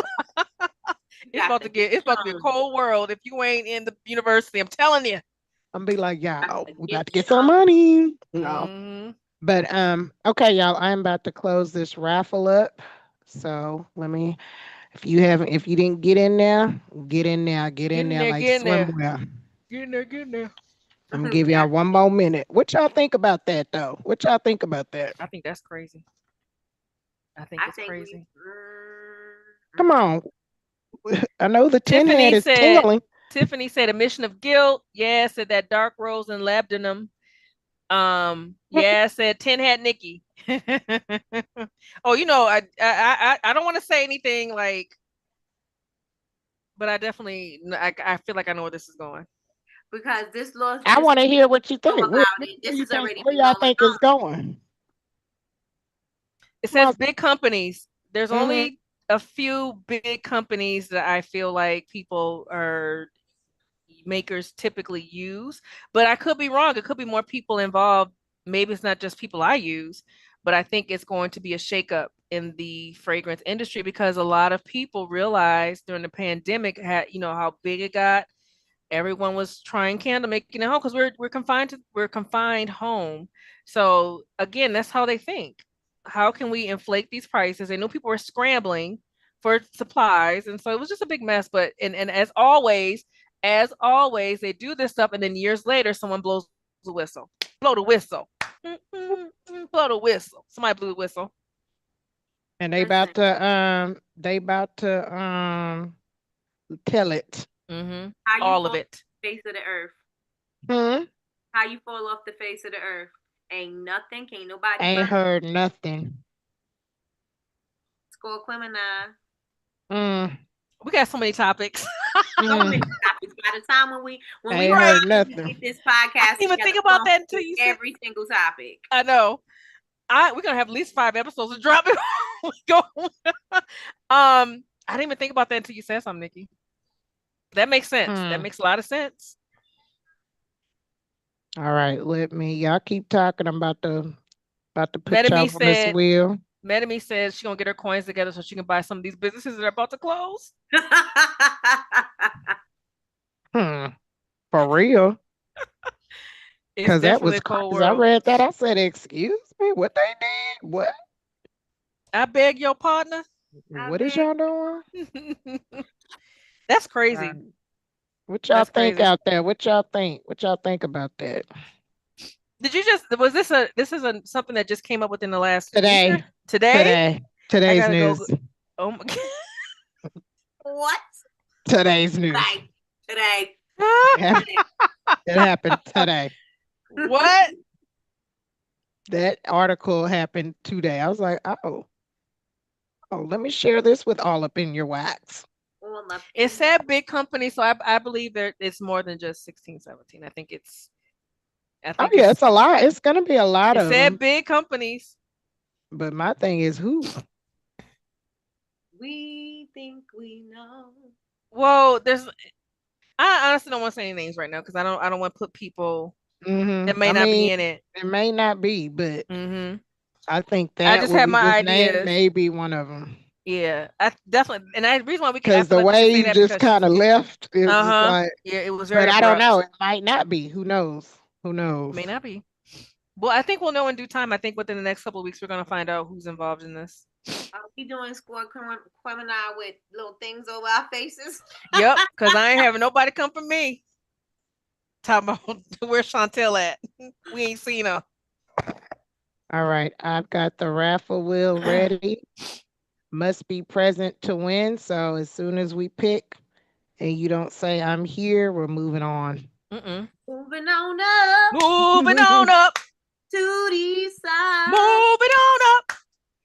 It's about to be a cold world if you ain't in the university. I'm telling you. I'm be like, y'all, we got to get some money. But okay, y'all, I'm about to close this raffle up. So if you didn't get in there, get in there like swimwear. Get in there. I'm gonna give y'all one more minute. What y'all think about that though? What y'all think about that? I think that's crazy. I think it's crazy. Come on. I know the tin head is tingling. Tiffany said admission of guilt. Yeah, said that dark rose and labdanum. Yeah, said tin hat Nikki. Oh, I don't want to say anything like, but I definitely I feel like I know where this is going. Because this law. I want to hear what you think. Where y'all think it's going? It says big companies. There's only a few big companies that I feel like people are makers typically use, but I could be wrong. It could be more people involved. Maybe it's not just people I use, but I think it's going to be a shakeup in the fragrance industry because a lot of people realized during the pandemic how big it got. Everyone was trying candle making at home because we're confined home. So again, that's how they think. How can we inflate these prices? They knew people were scrambling for supplies, and so it was just a big mess. But and as always, they do this stuff, and then years later, someone blows the whistle. Blow the whistle. Blow the whistle. Somebody blew the whistle. And they about to tell it. All of it. Face of the earth. How you fall off the face of the earth? Ain't nothing. Can't nobody. Ain't heard nothing. Score criminal. We got so many topics. So many topics. By the time when we heard nothing. This podcast, I didn't even think about that until you said every single topic. I know. We're gonna have at least 5 episodes to drop it. I didn't even think about that until you said something, Nikki. That makes sense. That makes a lot of sense. All right, y'all keep talking. I'm about to put y'all on this wheel. Metame says she's gonna get her coins together so she can buy some of these businesses that are about to close. For real? Because that was crazy. I read that. I said, "Excuse me, what they did? What?" I beg your partner. What is y'all doing? That's crazy. What y'all That's think crazy. out there? What y'all think? What y'all think about that? Did you just was this is a something that just came up within the last week Today. or today? I Today's gotta go. news. Oh my What? Today's news. Today. god. It happened today. What? That article happened today. I was like, oh, let me share this with all up in your wax. It said big company, so I believe that it's more than just 16, 17. I think Oh yeah, it's a lot. It's gonna be a lot it of said them. big companies. But my thing is who? We think we know. Well, I honestly don't want to say any names right now because I don't want to put people that may not be in it. It may not be, but I think I that just what have we my just named ideas. may be one of them. Yeah, I definitely, and the reason why I Because feel the like we should way say you that just because kind of left is just like, yeah, it was but very I don't know. abrupt. It might not be. Who knows? Who knows? May not be. Well, I think we'll know in due time. I think within the next couple of weeks we're gonna find out who's involved in this. We doing squad criminal with little things over our faces. Yep, because I ain't having nobody come for me. Talk about where's Chantel at? We ain't seen her. All right, I've got the raffle wheel ready. Must be present to win. So as soon as we pick and you don't say I'm here, we're moving on. Moving on up. Moving on up. To the side. Moving on up.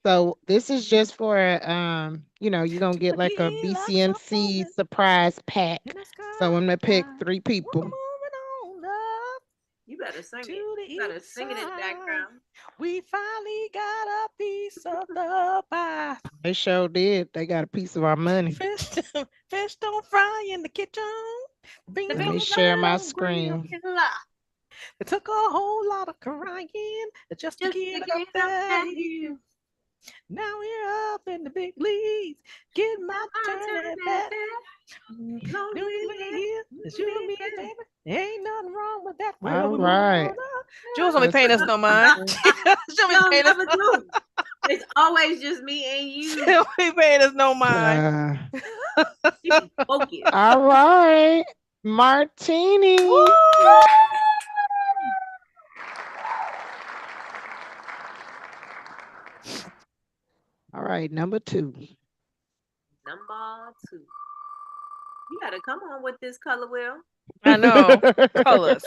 So this is just for you're gonna get like a BCMC surprise pack. So I'm gonna pick 3 people. You better sing it. You better sing it in the background. We finally got a piece of the pie. They sure did. They got a piece of our money. Fish don't fry in the kitchen. Let me share my screen. It took a whole lot of crying just to get up there. Now we're up in the big leagues. Get my turn at bat. It's you and me, baby. Ain't nothing wrong with that. All right. Jules will be paying us no mind. She'll be paying us. It's always just me and you. She'll be paying us no mind. All right. Martini. Woo! All right, number 2. Number 2. You gotta come on with this color wheel. I know. colors.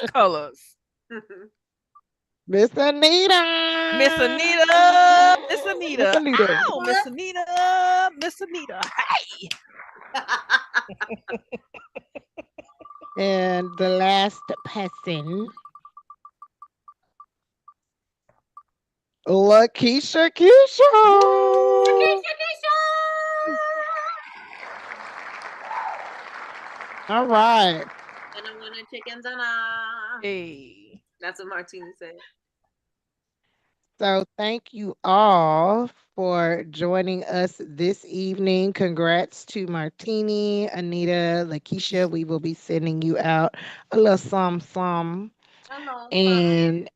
Miss Anita. Miss Anita. Miss Anita. Oh, Miss Anita. Miss Anita. Hey. And the last person. Lakeisha Keisha. All right. And I want a chicken dinner. Hey. That's what Martini said. So thank you all for joining us this evening. Congrats to Martini, Anita, Lakeisha. We will be sending you out a little some. And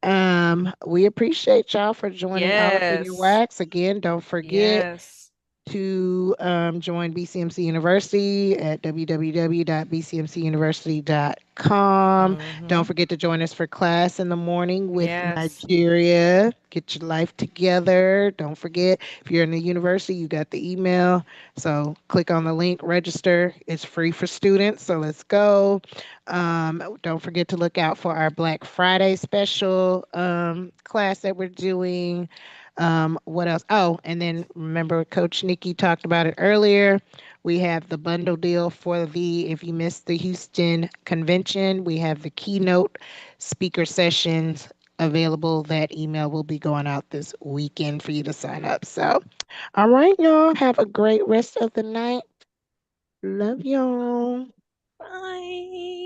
we appreciate y'all for joining All Up in Your Wax. Again, don't forget to join BCMC University at www.bcmcuniversity.com. Don't forget to join us for class in the morning with Nigeria. Get your life together. Don't forget, if you're in the university, you got the email. So click on the link, register. It's free for students. So let's go. Don't forget to look out for our Black Friday special class that we're doing. What else? Oh, and then remember Coach Nikki talked about it earlier. We have the bundle deal for if you missed the Houston convention, we have the keynote speaker sessions available. That email will be going out this weekend for you to sign up. So, all right, y'all. Have a great rest of the night. Love y'all. Bye.